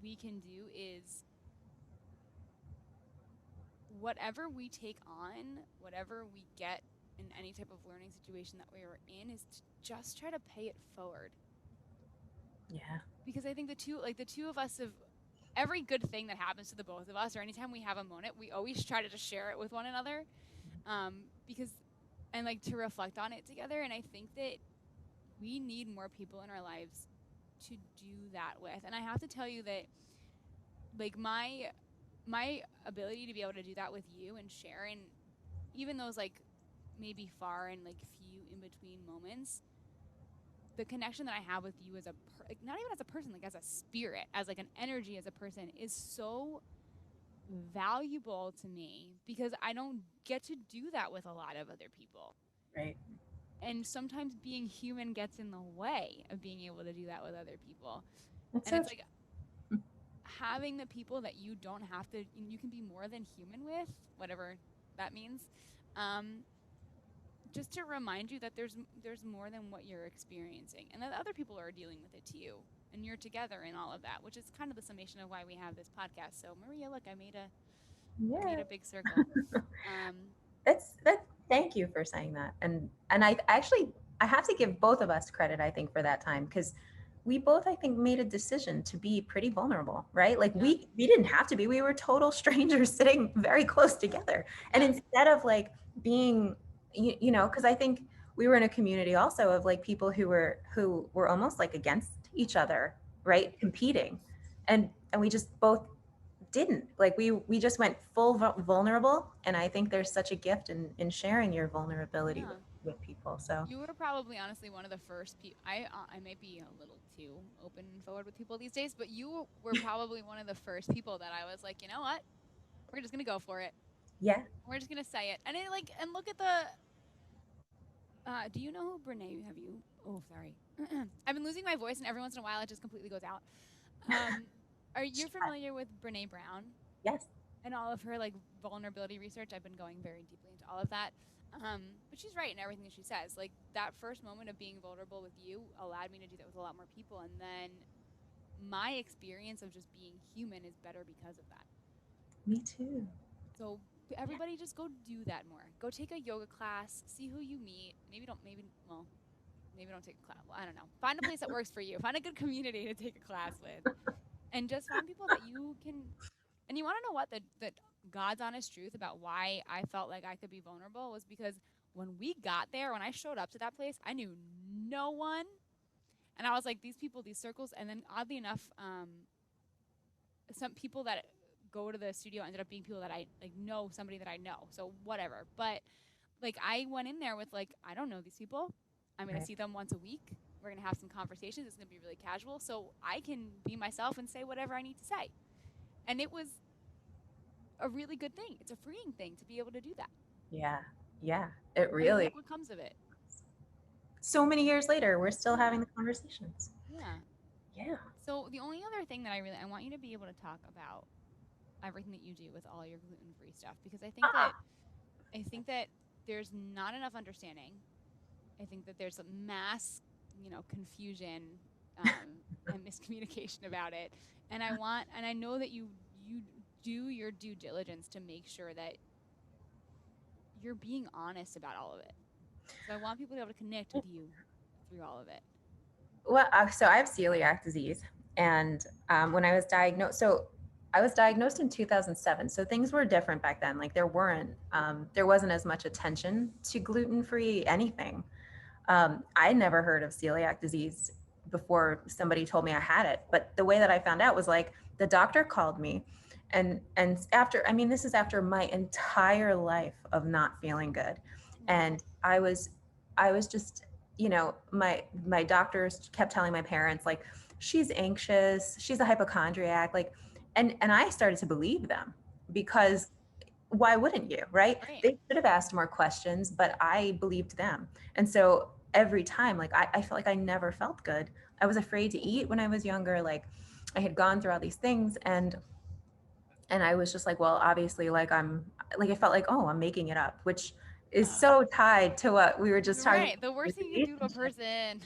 we can do is whatever we take on, whatever we get in any type of learning situation that we are in, is to just try to pay it forward. Yeah. Because I think the two of us have every good thing that happens to the both of us, or anytime we have a moment, we always try to just share it with one another, because and like to reflect on it together. And I think that we need more people in our lives to do that with. And I have to tell you that like my ability to be able to do that with you and share, and even those like maybe far and like few in between moments, the connection that I have with you as like not even as a person, like as a spirit, as like an energy, as a person, is so valuable to me because I don't get to do that with a lot of other people. Right. And sometimes being human gets in the way of being able to do that with other people. That's And so it's like having the people that you don't have to, you can be more than human with, whatever that means, um, just to remind you that there's more than what you're experiencing, and that other people are dealing with it too, and you're together in all of that, which is kind of the summation of why we have this podcast. So Maria, look, I made yeah. a big circle. Um, That's thank you for saying that. And I actually I have to give both of us credit, I think, for that time because we both, I think, made a decision to be pretty vulnerable, right? Like yeah, we didn't have to be. We were total strangers sitting very close together. And yeah, instead of like being you know, because I think we were in a community also of like people who were almost like against each other, right, right? Competing. And we just both didn't like we just went full vulnerable, and I think there's such a gift in sharing your vulnerability yeah. with people. So You were probably honestly one of the first people. I might be a little too open and forward with people these days, but you were probably one of the first people that I was like, you know what, we're just gonna go for it. yeah. We're just gonna say it. And it like and look at the. Do you know who Brene? Have you? Oh, sorry. I've been losing my voice, and every once in a while it just completely goes out. Are you familiar with Brene Brown Yes. and all of her like vulnerability research? I've been going very deeply into all of that. But she's right in everything that she says. Like that first moment of being vulnerable with you allowed me to do that with a lot more people, and then my experience of just being human is better because of that. Me too. So Yeah. everybody just go do that more. Go take a yoga class, see who you meet. Maybe don't take a class. Well, I don't know. Find a place that works for you. Find a good community to take a class with. And just find people that you can. And you want to know what the God's honest truth about why I felt like I could be vulnerable was because when we got there, when I showed up to that place, I knew no one. And I was like, these people, these circles. And then oddly enough, some people that go to the studio ended up being people that I like know somebody that I know. So whatever. But like I went in there with like I don't know these people. I'm gonna Right. see them once a week. We're gonna have some conversations. It's gonna be really casual, so I can be myself and say whatever I need to say. And it was a really good thing. It's a freeing thing to be able to do that. Yeah. Yeah. It And then really look what comes of it. so many years later we're still Yeah, having the conversations. yeah. Yeah. So the only other thing that I want you to be able to talk about everything that you do with all your gluten free stuff because I think that there's not enough understanding. I think that there's a mass, confusion and miscommunication about it. And I know that you do your due diligence to make sure that you're being honest about all of it. So I want people to be able to connect with you through all of it. Well, so I have celiac disease, and when I was diagnosed, so I was diagnosed in 2007. So things were different back then. Like there wasn't as much attention to gluten free anything. I never heard of celiac disease before somebody told me I had it. But the way that I found out was like the doctor called me, and after, I mean, this is after my entire life of not feeling good, and I was just, my doctors kept telling my parents like, she's anxious, she's a hypochondriac, like, and I started to believe them because why wouldn't you, right? Right. They should have asked more questions, but I believed them. And so every time, like, I felt like I never felt good. I was afraid to eat when I was younger. Like, I had gone through all these things, and I was just like, well, obviously, like, I'm like, I felt like, oh, I'm making it up, which is so tied to what we were just talking Right. The worst about. thing you can do to a person.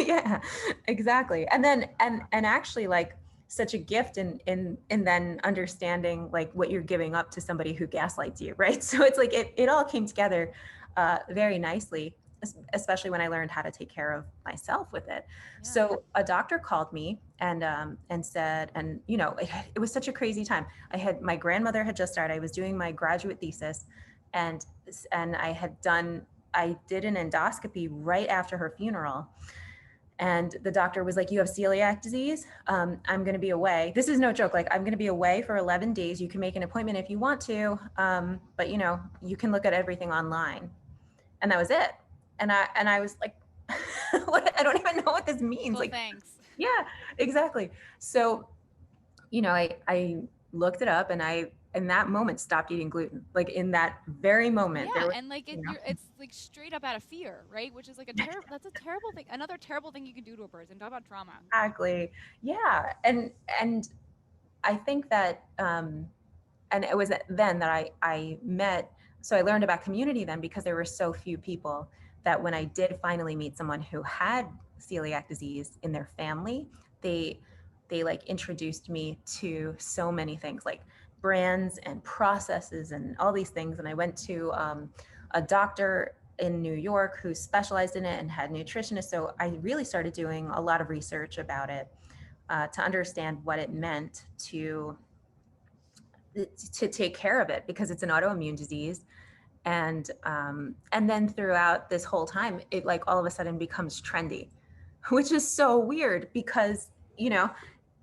Yeah, exactly. And then and actually, like, such a gift in then understanding like what you're giving up to somebody who gaslights you, right? So it's like it all came together very nicely, especially when I learned how to take care of myself with it. Yeah. So a doctor called me and said, and it was such a crazy time. My grandmother had just started. I was doing my graduate thesis, and and I did an endoscopy right after her funeral. And the doctor was like, you have celiac disease. I'm going to be away. This is no joke. Like, I'm going to be away for 11 days. You can make an appointment if you want to. But you can look at everything online. And that was it. And I was like, what? I don't even know what this means. Well, Like, thanks. yeah, exactly. So, I looked it up, and I, in that moment, stopped eating gluten. Like, in that very moment, Yeah, there was, and like it's like straight up out of fear, right? Which is like that's a terrible thing. Another terrible thing you can do to a person. Talk about trauma. exactly. Yeah. And I think that, and it was then that I met, so I learned about community then, because there were so few people, that when I did finally meet someone who had celiac disease in their family, they like introduced me to so many things, like brands and processes and all these things. And I went to a doctor in New York who specialized in it and had nutritionists. So I really started doing a lot of research about it, to understand what it meant to take care of it, because it's an autoimmune disease. And then throughout this whole time, it, like, all of a sudden becomes trendy, which is so weird, because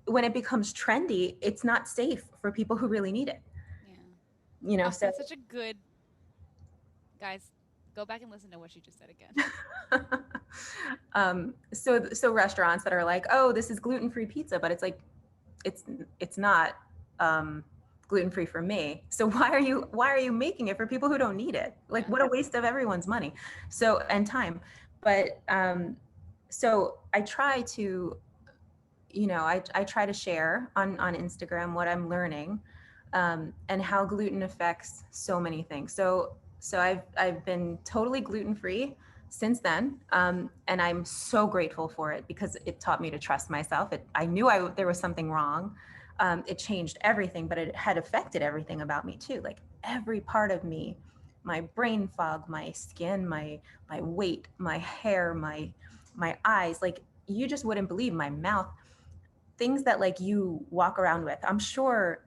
when it becomes trendy, it's not safe for people who really need it. Yeah. Oh, So that's such a good, guys. Go back and listen to what she just said again. so restaurants that are like, oh, this is gluten-free pizza, but it's like, it's not gluten-free for me. So why are you making it for people who don't need it? Like, Yeah. what a waste of everyone's money. So, and time. But so I try to, I try to share on Instagram what I'm learning, and how gluten affects so many things. So I've been totally gluten-free since then, and I'm so grateful for it, because it taught me to trust myself. I knew there was something wrong. It changed everything, but it had affected everything about me too. Like, every part of me, my brain fog, my skin, my weight, my hair, my eyes, like, you just wouldn't believe, my mouth, things that, like, you walk around with. I'm sure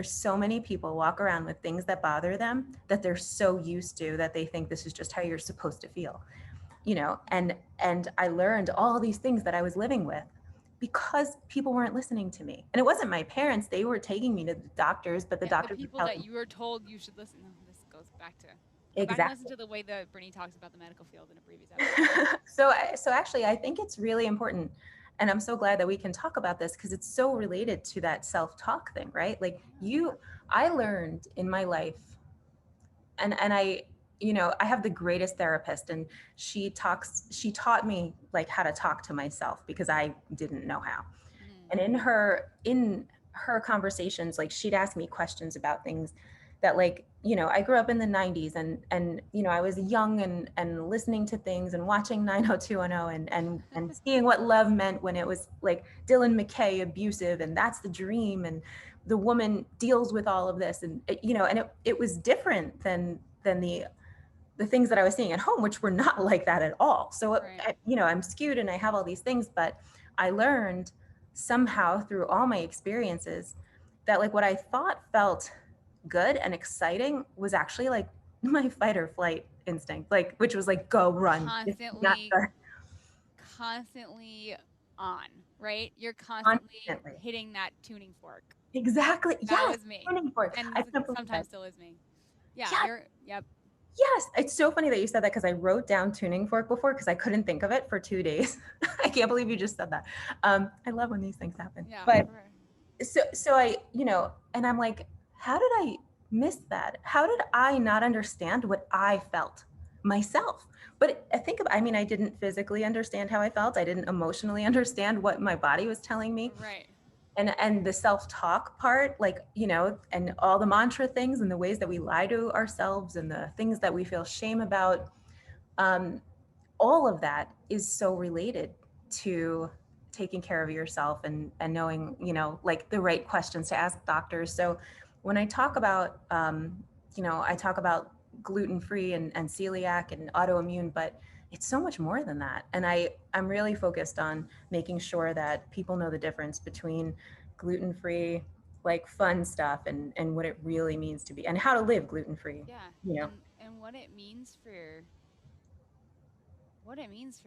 so many people walk around with things that bother them, that they're so used to, that they think this is just how you're supposed to feel. And I learned all these things that I was living with because people weren't listening to me. And it wasn't my parents. They were taking me to the doctors, but the Yeah, the doctors were people telling that me. you were told you should listen. No, this goes back to go back and listen Exactly. to the way that Brittany talks about the medical field in a previous episode. So actually, I think it's really important, and I'm so glad that we can talk about this, because it's so related to that self-talk thing, right? Like, I learned in my life, and I have the greatest therapist, and she taught me, like, how to talk to myself, because I didn't know how. And in her conversations, like, she'd ask me questions about things that, like, I grew up in the 90s, and I was young, and listening to things and watching 90210, and seeing what love meant when it was like Dylan McKay abusive, and that's the dream, and the woman deals with all of this, and it was different than the things that I was seeing at home, which were not like that at all. So, Right. I'm skewed, and I have all these things, but I learned somehow through all my experiences that, like, what I thought felt good and exciting was actually, like, my fight or flight instinct, like, which was like, go run. It's not constantly on, right? You're constantly constantly. hitting that tuning fork. Exactly. That Yes. was me. Tuning fork. And I can't believe sometimes that. still is me. Yeah, Yes. yep. Yes. It's so funny that you said that because I wrote down tuning fork before because I couldn't think of it for 2 days. I can't believe you just said that. I love when these things happen. Yeah. But so I, and I'm like, how did I miss that? How did I not understand what I felt myself? But I mean, I didn't physically understand how I felt. I didn't emotionally understand what my body was telling me. Right. And the self-talk part, like, and all the mantra things and the ways that we lie to ourselves and the things that we feel shame about, all of that is so related to taking care of yourself and knowing, like the right questions to ask doctors. So when I talk about, I talk about gluten-free and celiac and autoimmune, but it's so much more than that. And I'm really focused on making sure that people know the difference between gluten-free, like fun stuff, and what it really means to be, and how to live gluten-free. Yeah. And what it means for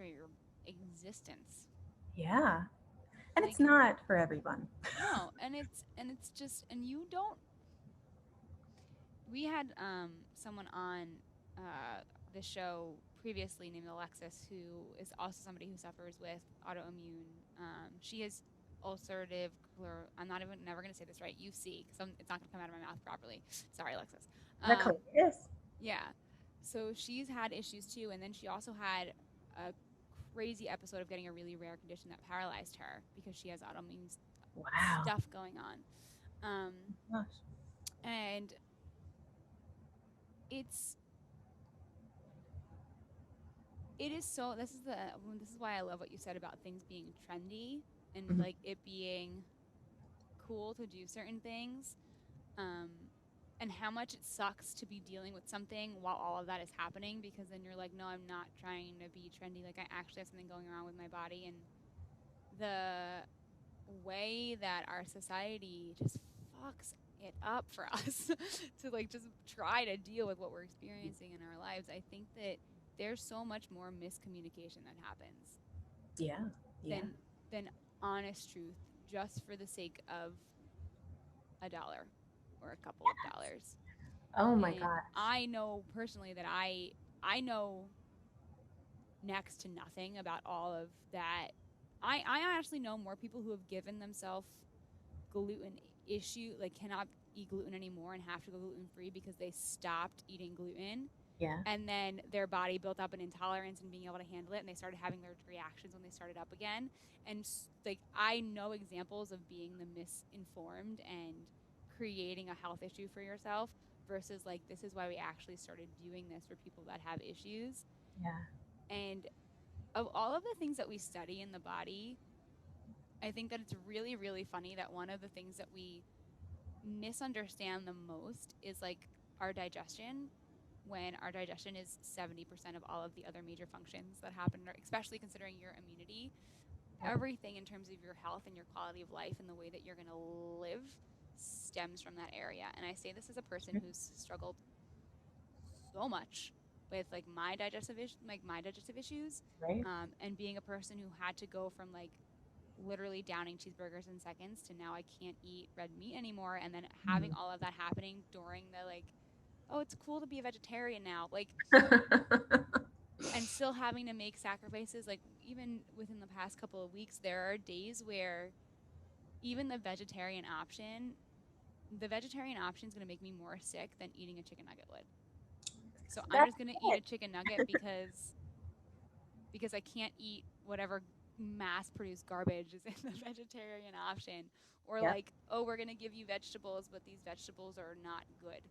your existence. Yeah. And Like, it's not for everyone. no, and it's just, and you don't. We had someone on the show previously named Alexis, who is also somebody who suffers with autoimmune. She has ulcerative I'm not even never going to say this right. UC, because it's not going to come out of my mouth properly. Sorry, Alexis. The colitis. Yeah. So she's had issues too, and then she also had a crazy episode of getting a really rare condition that paralyzed her because she has autoimmune Wow. stuff going on. Gosh. And it's it is so this is why I love what you said about things being trendy and Mhm. like it being cool to do certain things, um and how much it sucks to be dealing with something while all of that is happening, because then you're like, no, I'm not trying to be trendy, like I actually have something going on with my body. And the way that our society just fucks it up for us to like just try to deal with what we're experiencing in our lives, I think that there's so much more miscommunication that happens Yeah. Yeah. than honest truth, just for the sake of a dollar or a couple of dollars. Oh my And gosh. I know personally that I know next to nothing about all of that. I actually know more people who have given themselves gluten like cannot eat gluten anymore and have to go gluten free because they stopped eating gluten, Yeah. and then their body built up an intolerance and being able to handle it, and they started having their reactions when they started up again. And like I know examples of being the misinformed and creating a health issue for yourself versus like, this is why we actually started doing this for people that have issues. Yeah. And of all of the things that we study in the body, I think that it's really, really funny that one of the things that we misunderstand the most is like our digestion, when our digestion is 70% of all of the other major functions that happen, especially considering your immunity. Yep. Everything in terms of your health and your quality of life and the way that you're going to live stems from that area. And I say this as a person who's struggled so much with like my digestive issues, Right. and being a person who had to go from like literally downing cheeseburgers in seconds to now I can't eat red meat anymore, and then having all of that happening during the like, oh, it's cool to be a vegetarian now, like, and still having to make sacrifices. Like even within the past couple of weeks, there are days where even the vegetarian option is going to make me more sick than eating a chicken nugget would. So I'm That's just going to eat a it. chicken nugget because I can't eat whatever mass produced garbage is in the vegetarian option. Or Yep. like, oh, we're going to give you vegetables, but these vegetables are not good,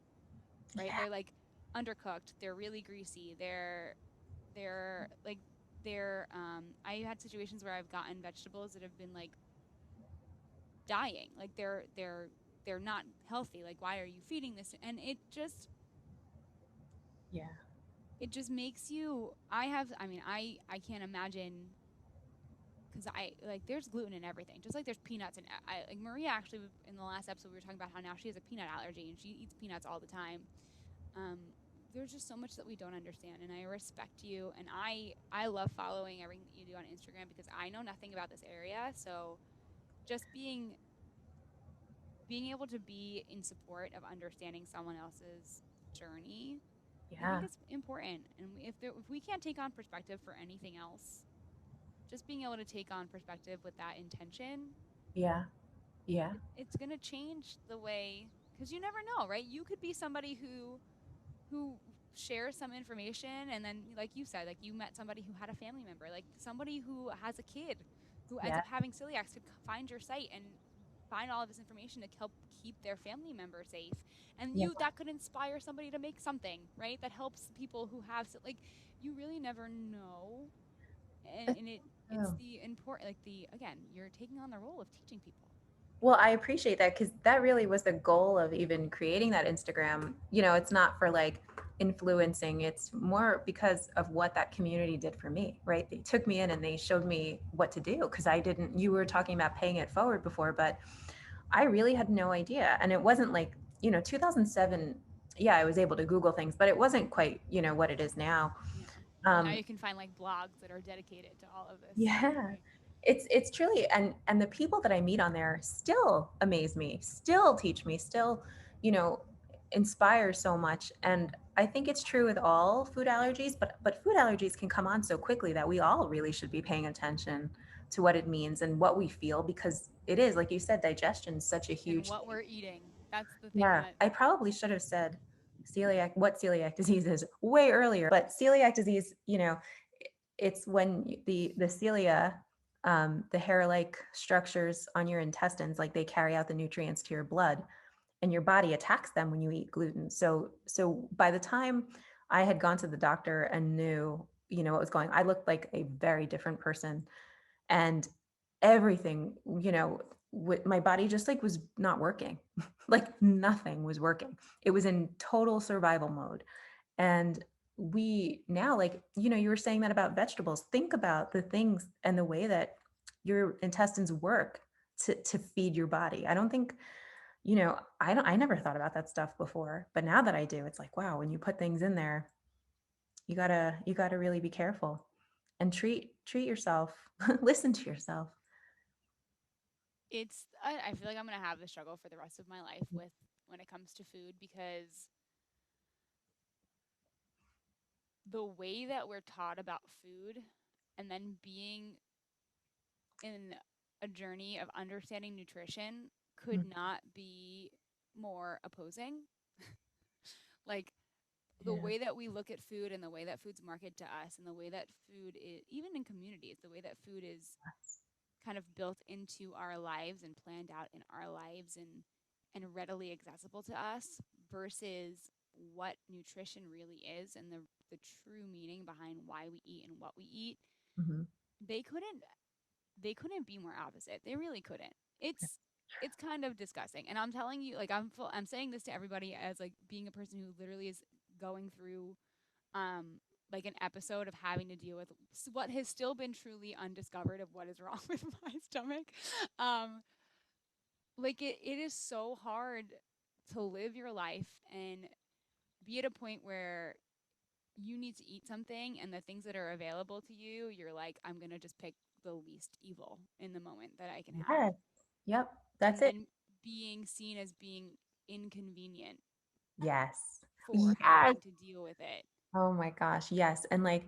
right? Yeah. They're like undercooked, they're really greasy, they're like I had situations where I've gotten vegetables that have been like dying, like they're not healthy, like why are you feeding this? And Yeah. it just makes you I mean I can't imagine, because I like there's gluten in everything, just like there's peanuts. And I like Maria actually in the last episode we were talking about how now she has a peanut allergy and she eats peanuts all the time. there's just so much that we don't understand, and I respect you, and I love following everything that you do on Instagram because I know nothing about this area. So just being able to be in support of understanding someone else's journey, I think Yeah. it's important. And if we can't take on perspective for anything else, just being able to take on perspective with that intention, Yeah. Yeah. it's going to change the way, because you never know, right? You could be somebody who shares some information, and then like you said, like you met somebody who had a family member, like somebody who has a kid who ends Yeah. up having celiacs could find your site and find all of this information to help keep their family member safe, and Yeah. you that could inspire somebody to make something, right, that helps people who have like, you really never know. That's And it's true. the important, like, the again, you're taking on the role of teaching people. Well, I appreciate that because that really was the goal of even creating that Instagram. It's not for like influencing, it's more because of what that community did for me, right? They took me in and they showed me what to do because I didn't, you were talking about paying it forward before, but I really had no idea. And it wasn't like, 2007, yeah, I was able to Google things, but it wasn't quite, what it is now. Yeah. Well, now Um, you can find like blogs that are dedicated to all of this stuff, yeah, right? it's truly, and the people that I meet on there still amaze me, still teach me, still, you know, inspire so much. And I think it's true with all food allergies, but food allergies can come on so quickly that we all really should be paying attention to what it means and what we feel, because it is, like you said, digestion is such a And huge what thing. we're eating. That's the thing Yeah, that, I probably should have said what celiac disease is way earlier, but celiac disease, it's when the cilia, the hair-like structures on your intestines, like they carry out the nutrients to your blood, and your body attacks them when you eat gluten. So by the time I had gone to the doctor and knew, what was going, I looked like a very different person, and everything, my body just like was not working. Like nothing was working. It was in total survival mode. And we now, like, you were saying that about vegetables. Think about the things and the way that your intestines work to feed your body. I don't think, I never thought about that stuff before, but now that I do, it's like, wow, when you put things in there, you gotta really be careful and treat yourself. Listen to yourself. I feel like I'm going to have the struggle for the rest of my life with when it comes to food, because the way that we're taught about food, and then being in a journey of understanding nutrition, could Mm, not be more opposing. Like, the yeah. way that we look at food, and the way that food's marketed to us, and the way that food is, even in communities, the way that food is kind of built into our lives and planned out in our lives, and readily accessible to us, versus what nutrition really is, and the true meaning behind why we eat and what we eat. Mhm. They couldn't they couldn't be more opposite. They really couldn't. It's kind of disgusting. And I'm telling you, like, I'm saying this to everybody as like being a person who literally is going through um like an episode of having to deal with what has still been truly undiscovered of what is wrong with my stomach. Um like, it is so hard to live your life and be at a point where you need to eat something, and the things that are available to you, you're like, I'm going to just pick the least evil in the moment that I can have. Yes. Yep. That's And it. then being seen as being inconvenient Yes. for Yes. having to deal with it. Oh my gosh, yes. And like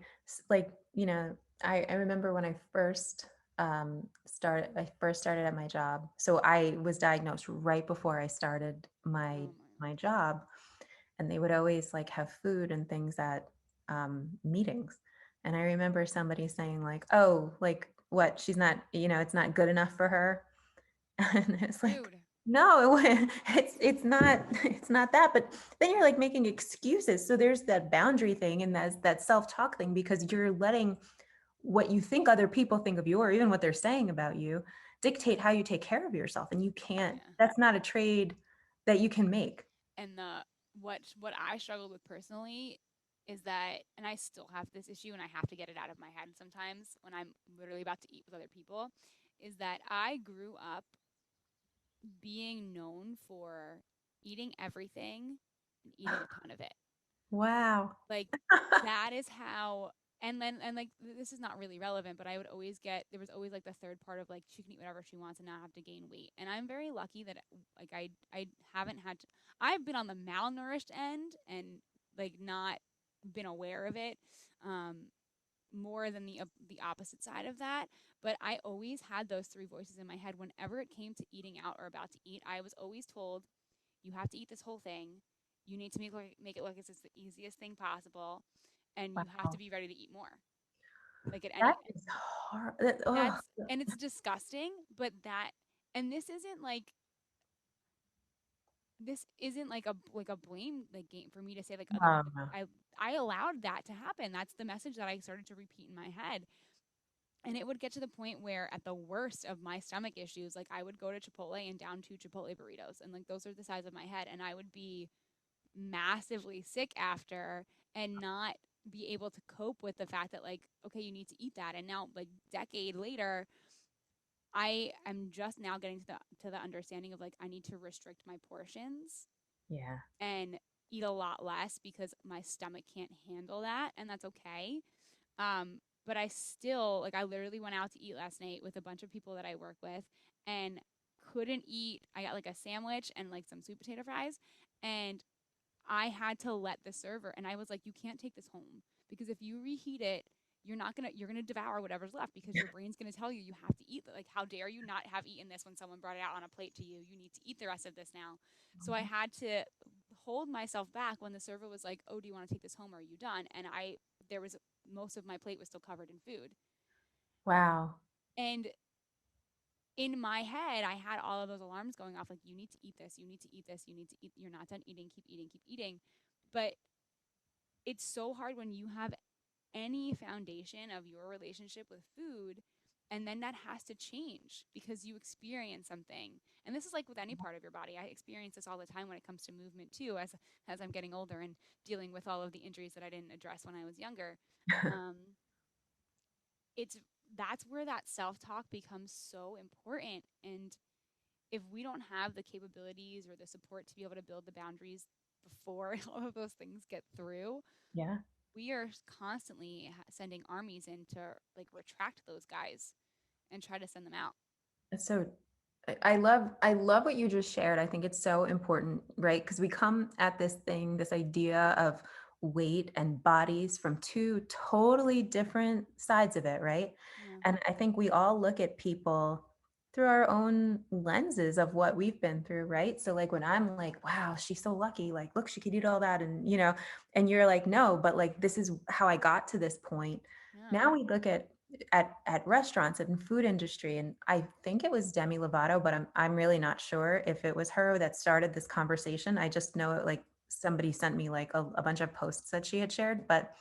I remember when I first started at my job. So I was diagnosed right before I started my Oh my. my job, and they would always like have food and things at meetings. And I remember somebody saying like, "Oh, like what? She's not, it's not good enough for her." And it's like, Rude. no, it's not, it's not that. But then you're like making excuses. So there's that boundary thing, and that's that self-talk thing, because you're letting what you think other people think of you, or even what they're saying about you, dictate how you take care of yourself. And you can't, Yeah. that's not a trade that you can make. And what I struggled with personally is that, and I still have this issue, and I have to get it out of my head sometimes when I'm literally about to eat with other people, is that I grew up being known for eating everything and eating a ton of it. Wow. Like that is how. And then like this is not really relevant, but I would always get there was always like the third part of like she can eat whatever she wants and not have to gain weight. And I'm very lucky that like I haven't had to, I've been on the malnourished end and like not been aware of it. Um, more than the opposite side of that. But I always had those three voices in my head whenever it came to eating out or about to eat. I was always told, you have to eat this whole thing. You need to make it look as it's the easiest thing possible, and you have to Wow. be ready to eat more. Like at That any is hard. Oh, that's and it's disgusting, but that and this isn't like a blame like game for me to say like other no, no. I allowed that to happen. That's the message that I started to repeat in my head. And it would get to the point where at the worst of my stomach issues, like I would go to Chipotle and down two Chipotle burritos, and like those are the size of my head, and I would be massively sick after and not be able to cope with the fact that like okay, you need to eat that. And now like decade later, I am just now getting to the understanding of like I need to restrict my portions Yeah. and eat a lot less because my stomach can't handle that, and that's okay. But I still like I literally went out to eat last night with a bunch of people that I work with and couldn't eat. I got like a sandwich and like some sweet potato fries, and I had to let the server, and I was like, you can't take this home because if you reheat it, you're gonna devour whatever's left because your brain's gonna tell you you have to eat. Like, how dare you not have eaten this when someone brought it out on a plate to you? You need to eat the rest of this now. So I had to hold myself back when the server was like, oh, do you want to take this home? Or are you done? And there was most of my plate was still covered in food. Wow. And in my head, I had all of those alarms going off like, you need to eat this, you need to eat this, you need to eat, you're not done eating, keep eating, keep eating. But it's so hard when you have any foundation of your relationship with food and then that has to change because you experience something. And this is like with any part of your body. I experience this all the time when it comes to movement too, as I'm getting older and dealing with all of the injuries that I didn't address when I was younger. um, it's that's where that self-talk becomes so important. And if we don't have the capabilities or the support to be able to build the boundaries before all of those things get through, Yeah. we are constantly sending armies in to like retract those guys and try to send them out. It's so I love what you just shared. I think it's so important, right? Because we come at this thing, this idea of weight and bodies from two totally different sides of it, right? Yeah. And I think we all look at people through our own lenses of what we've been through, right? So like when I'm like, wow, she's so lucky, like look, she could eat all that and and you're like, no, but like this is how I got to this point. Yeah. Now we look at restaurants and food industry, and I think it was Demi Lovato, but I'm really not sure if it was her that started this conversation. I just know it, like somebody sent me like a bunch of posts that she had shared. But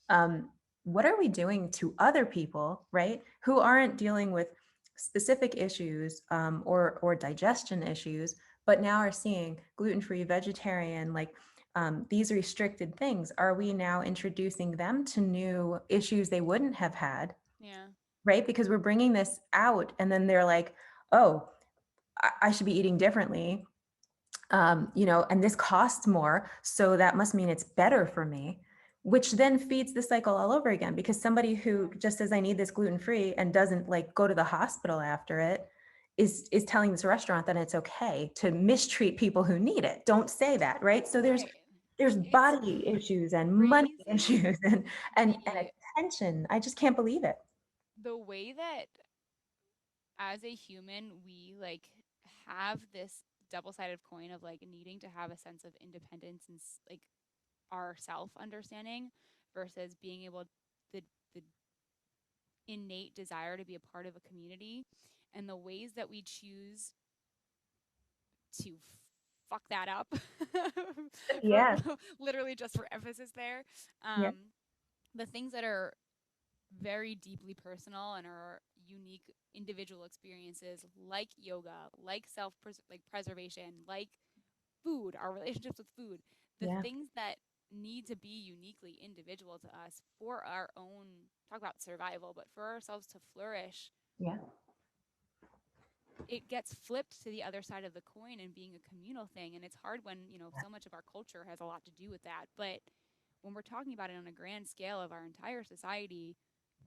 um, what are we doing to other people, right, who aren't dealing with specific issues, or digestion issues, but now are seeing gluten-free, vegetarian, like these restricted things? Are we now introducing them to new issues they wouldn't have had, Yeah. right? Because we're bringing this out, and then they're like, oh, I should be eating differently, and this costs more, so that must mean it's better for me, which then feeds the cycle all over again. Because somebody who just says I need this gluten free and doesn't like go to the hospital after it is telling this restaurant that it's okay to mistreat people who need it. Don't say that, right? So Right. there's It's body issues and money crazy issues and the attention. I just can't believe it. the way that as a human we like have this double-sided coin of like needing to have a sense of independence and like our self understanding versus being able the innate desire to be a part of a community and the ways that we choose to fuck that up for Yeah. literally just for emphasis there. Yeah. um the things that are very deeply personal and are unique individual experiences like yoga, like like preservation, like food, our relationships with food, the Yeah. things that need to be uniquely individual to us for our own, talk about survival, but for ourselves to flourish, Yeah. it gets flipped to the other side of the coin and being a communal thing. And it's hard when, so much of our culture has a lot to do with that. But when we're talking about it on a grand scale of our entire society,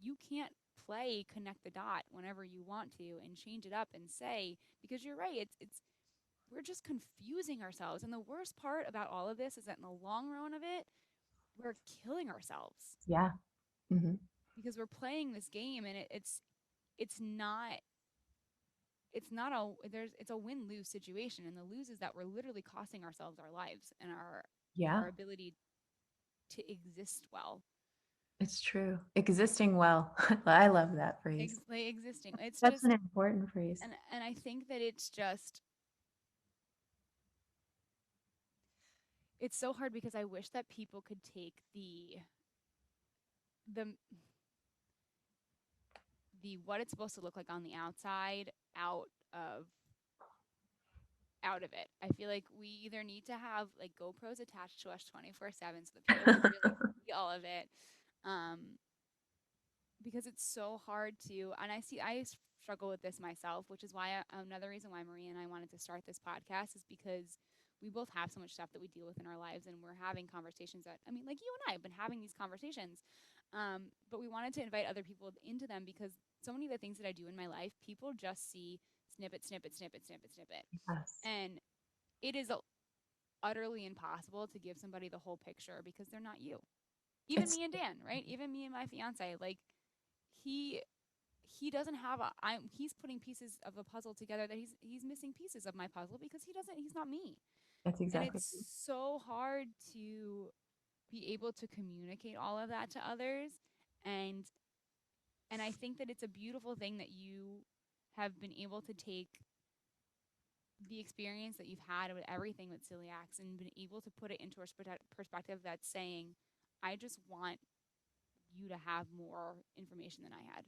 you can't play connect the dot whenever you want to and change it up and say, because you're right, it's we're just confusing ourselves. And the worst part about all of this is that in the long run of it, we're killing ourselves Yeah. Mm-hmm. because we're playing this game, and it's not it's a win-lose situation, and the lose is that we're literally costing ourselves our lives and Yeah, our ability to exist well. it's true. Existing well. I love that phrase. Like existing, it's That's just, an important phrase. and I think that it's just, it's so hard because I wish that people could take the what it's supposed to look like on the outside of out of it. I feel like we either need to have like GoPros attached to us 24/7 so that people can really see all of it. Because it's so hard to, and I struggle with this myself, which is why another reason why Maria and I wanted to start this podcast is because we both have so much stuff that we deal with in our lives, and we're having conversations that, I mean, like you and I have been having these conversations, but we wanted to invite other people into them because so many of the things that I do in my life, people just see snippet, snippet, snippet, snippet, snippet, Yes. and it is utterly impossible to give somebody the whole picture because they're not you. Even It's me and Dan, right? Even me and my fiance, like he doesn't have he's putting pieces of a puzzle together that he's missing pieces of my puzzle because he's not me. that's And exactly. it's so hard to be able to communicate all of that to others, and I think that it's a beautiful thing that you have been able to take the experience that you've had with everything with celiacs and been able to put it into a perspective that's saying, I just want you to have more information than I had.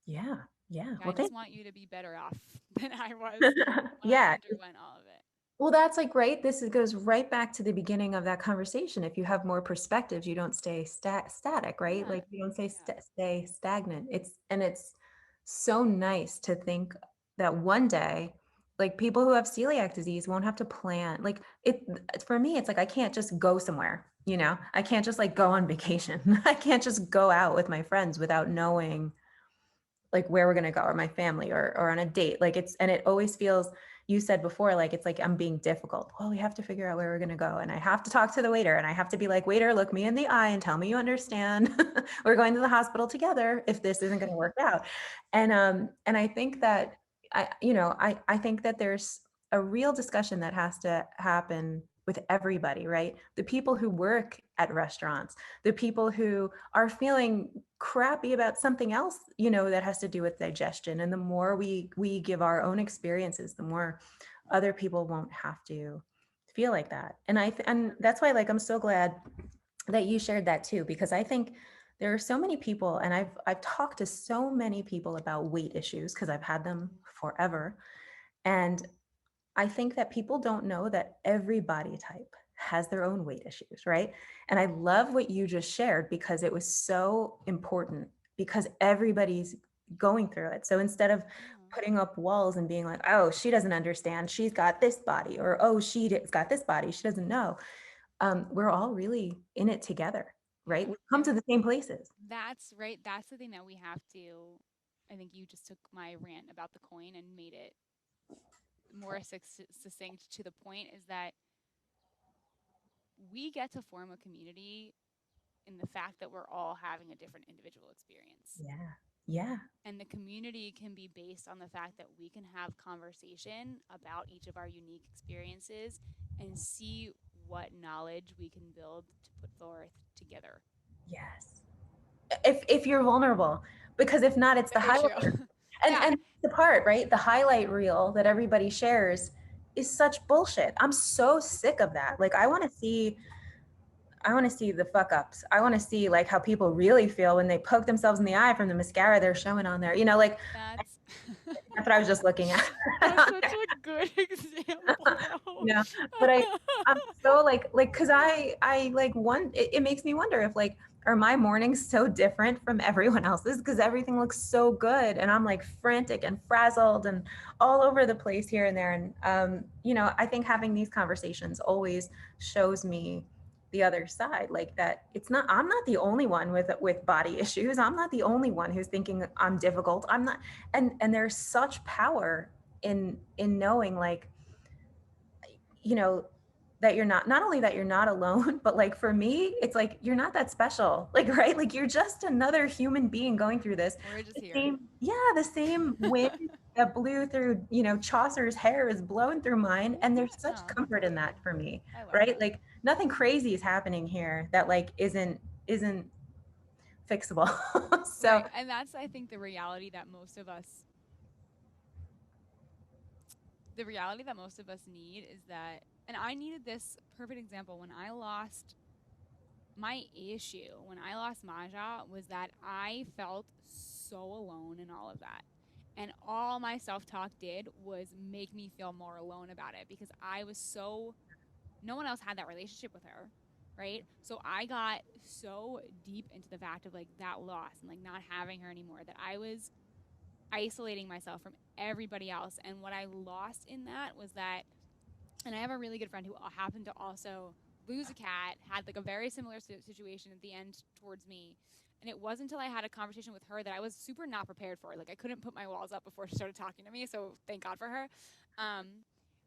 Yeah. Yeah. I Well, just want you to be better off than I was when I yeah. underwent all of it. Well, that's like, right. Goes right back to the beginning of that conversation. If you have more perspectives, you don't stay static, right? Yeah. Like you don't say Yeah. stay stagnant. It's so nice to think that one day, like people who have celiac disease won't have to plan. Like for me, it's like I can't just go somewhere. I can't just like go on vacation. I can't just go out with my friends without knowing like where we're going to go, or my family, or on a date. Like and it always feels, you said before, like it's like I'm being difficult. Well, we have to figure out where we're going to go, and I have to talk to the waiter, and I have to be like, waiter, look me in the eye and tell me you understand. We're going to the hospital together if this isn't going to work out. And I think that I think that there's a real discussion that has to happen with everybody, right? The people who work at restaurants, the people who are feeling crappy about something else, that has to do with digestion. And the more we give our own experiences, the more other people won't have to feel like that. And that's why, like, I'm so glad that you shared that too, because I think there are so many people, and I've talked to so many people about weight issues because I've had them forever. And I think that people don't know that every body type has their own weight issues, right? And I love what you just shared because it was so important, because everybody's going through it. So instead of putting up walls and being like, oh, she doesn't understand, she's got this body, or oh, she's got this body, she doesn't know. We're all really in it together, right? Yeah. We come to the same places. That's right. That's the thing that we have to, I think you just took my rant about the coin and made it more succinct to the point, is that we get to form a community in the fact that we're all having a different individual experience. Yeah. Yeah. And the community can be based on the fact that we can have conversation about each of our unique experiences and see what knowledge we can build to put forth together. Yes. If you're vulnerable, because if not, it's the Very highlight. true. And Yeah. the part, right? The highlight reel that everybody shares is such bullshit. I'm so sick of that. Like I want to see the fuck ups. I want to see like how people really feel when they poke themselves in the eye from the mascara they're showing on there. Like That's that's what I was just looking at. that's such a good example. Yeah. But I'm so like cause I like it makes me wonder if like, are my mornings so different from everyone else's? Because everything looks so good and I'm like frantic and frazzled and all over the place here and there. And I think having these conversations always shows me the other side, like that I'm not the only one with body issues. I'm not the only one who's thinking I'm difficult. I'm not. And there's such power in knowing, like, you know, that you're not only that you're not alone, but like for me, it's like you're not that special. Like, right? Like you're just another human being going through this. We're just The here. same, yeah, the same wind that blew through, Chaucer's hair is blowing through mine. And there's such Oh, comfort in that for me. I love Right? that. Like nothing crazy is happening here that like isn't fixable. So Right. And that's, I think, the reality that most of us need is that, and I needed this perfect example when I lost my issue, when I lost Maja, was that I felt so alone in all of that. And all my self talk did was make me feel more alone about it because I was so, no one else had that relationship with her. Right. So I got so deep into the fact of like that loss and like not having her anymore that I was isolating myself from everybody else. And what I lost in that was that, and I have a really good friend who happened to also lose a cat, had like a very similar situation at the end towards me. And it wasn't until I had a conversation with her that I was super not prepared for. Like I couldn't put my walls up before she started talking to me, so thank God for her. Um,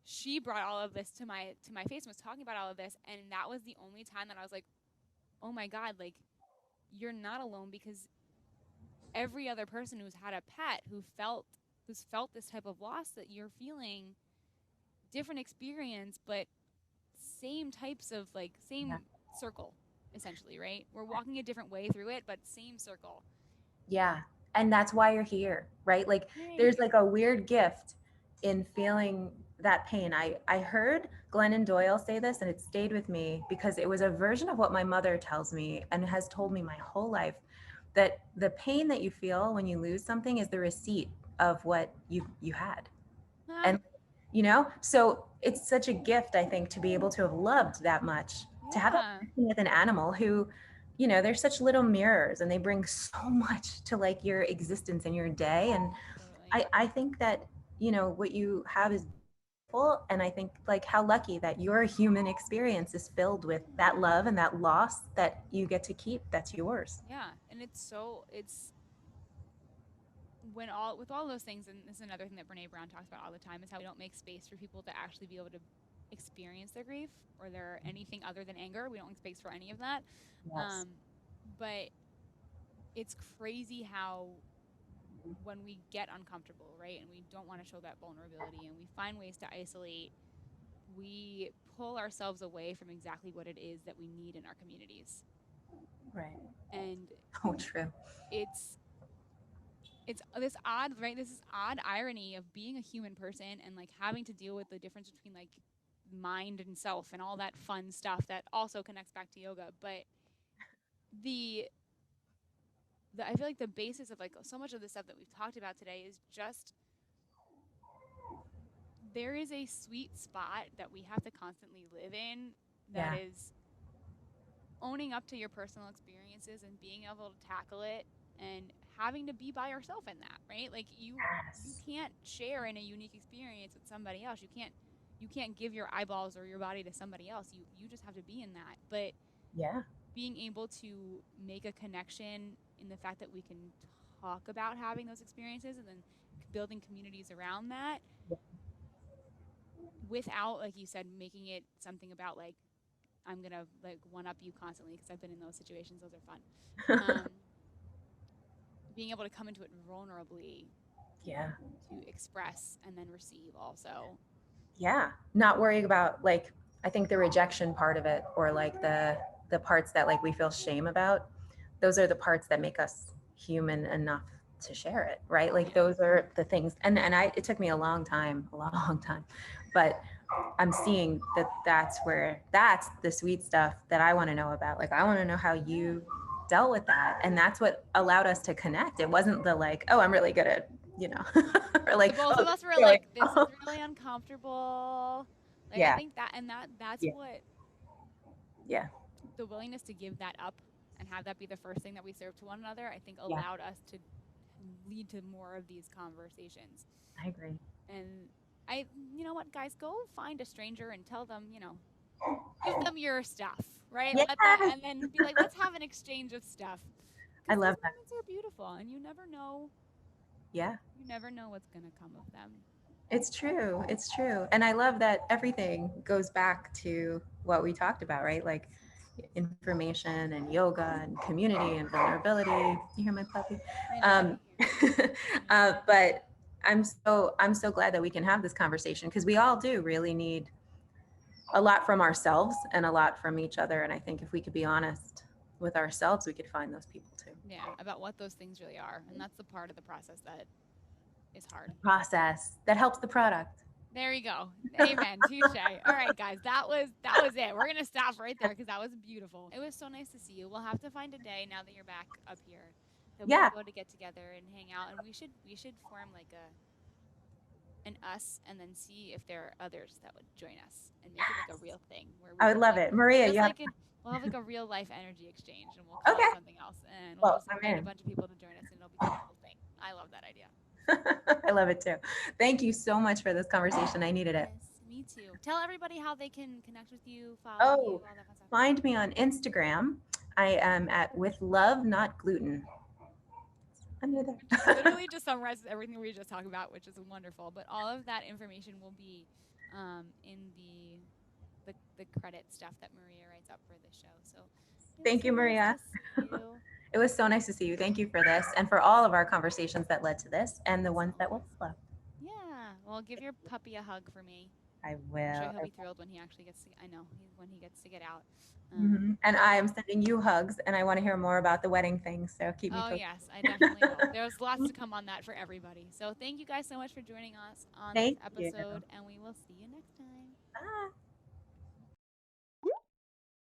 she brought all of this to my face and was talking about all of this, and that was the only time that I was like, "Oh my God, like you're not alone," because every other person who's had a pet who's felt this type of loss that you're feeling, different experience, but same types of like yeah, same circle essentially, right? We're walking a different way through it, but same circle. yeah. And that's why you're here, right? Like there's Right. like a weird gift in feeling that pain. I heard Glennon Doyle say this and it stayed with me because it was a version of what my mother tells me and has told me my whole life, that the pain that you feel when you lose something is the receipt of what you had. Ah, And so it's such a gift, I think, to be able to have loved that much, to have that yeah. connection with an animal who, they're such little mirrors and they bring so much to like your existence and your day. And Absolutely. I think that, what you have is beautiful. And I think like how lucky that your human experience is filled with that love and that loss that you get to keep, that's yours. Yeah. And it's when all with all those things, and this is another thing that Brene Brown talks about all the time, is how we don't make space for people to actually be able to experience their grief or their anything other than anger. We don't make space for any of that. Yes. Um, but it's crazy how when we get uncomfortable, right, and we don't want to show that vulnerability and we find ways to isolate, we pull ourselves away from exactly what it is that we need in our communities. Right. And Oh, true. it's it's this odd, right, this is odd irony of being a human person and like having to deal with the difference between like mind and self and all that fun stuff that also connects back to yoga. But the I feel like the basis of like so much of the stuff that we've talked about today is just there is a sweet spot that we have to constantly live in that Yeah. is owning up to your personal experiences and being able to tackle it and having to be by yourself in that, right? Like you Yes. can't share in a unique experience with somebody else. You can't give your eyeballs or your body to somebody else. You just have to be in that. But Yeah. being able to make a connection in the fact that we can talk about having those experiences and then building communities around that without, like you said, making it something about like I'm gonna like one up you constantly because I've been in those situations. Those are fun. Being able to come into it vulnerably Yeah. to express and then receive also. Yeah. Not worrying about like, I think the rejection part of it, or like the parts that like we feel shame about, those are the parts that make us human enough to share it, right? Like Yeah. those are the things. And it took me a long time, but I'm seeing that that's the sweet stuff that I want to know about. Like I want to know how Yeah. you dealt with that, and that's what allowed us to connect. It wasn't the like, oh, I'm really good at, or The like, both oh, of us were really, like, this is really uncomfortable. Like I yeah, think that that's yeah, what yeah, the willingness to give that up and have that be the first thing that we serve to one another, I think yeah. allowed us to lead to more of these conversations. I agree. And you know what, guys, go find a stranger and tell them, give them your stuff. right? Yeah, Let that, and then be like, let's have an exchange of stuff. I Because love those that. moments are beautiful, and Yeah, you never know what's gonna come of them. it's true. It's true. And I love that everything goes back to what we talked about, right? Like information and yoga and community and vulnerability. You hear my puppy? I do. But I'm so glad that we can have this conversation because we all do really need a lot from ourselves and a lot from each other. And I think if we could be honest with ourselves, we could find those people too. Yeah, about what those things really are, and that's the part of the process that is hard. Process that helps the product. There you go. Amen. Touche. All right, guys, that was it. We're gonna stop right there because that was beautiful. It was so nice to see you. We'll have to find a day now that you're back up here that we Yeah. can go to get together and hang out, and we should form like an us, and then see if there are others that would join us and make it like a real thing. Where I would love it. Maria, just you have. we'll have like a real life energy exchange, and we'll call Okay. it something else, and we'll Well, just I'm invite a in. bunch of people to join us, and it'll be the whole thing. I love that idea. I love it too. Thank you so much for this conversation. I needed it. Yes, me too. Tell everybody how they can connect with you, follow you, Oh, all that fun stuff. find me on Instagram. I am at with love, not gluten. Under there. Literally just summarizes everything we just talked about, which is wonderful. But all of that information will be in the credit stuff that Maria writes up for the show. So Thank you, Maria. Nice to see you. It was so nice to see you. Thank you for this and for all of our conversations that led to this and the ones that will flow. Yeah. Well, give your puppy a hug for me. I I'm will. sure he'll be thrilled when he actually gets to. I know when he gets to get out. And I am sending you hugs, and I want to hear more about the wedding thing. So keep me posted. Yes, I definitely will. There's lots to come on that for everybody. So thank you guys so much for joining us on this episode, and we will see you next time. Bye.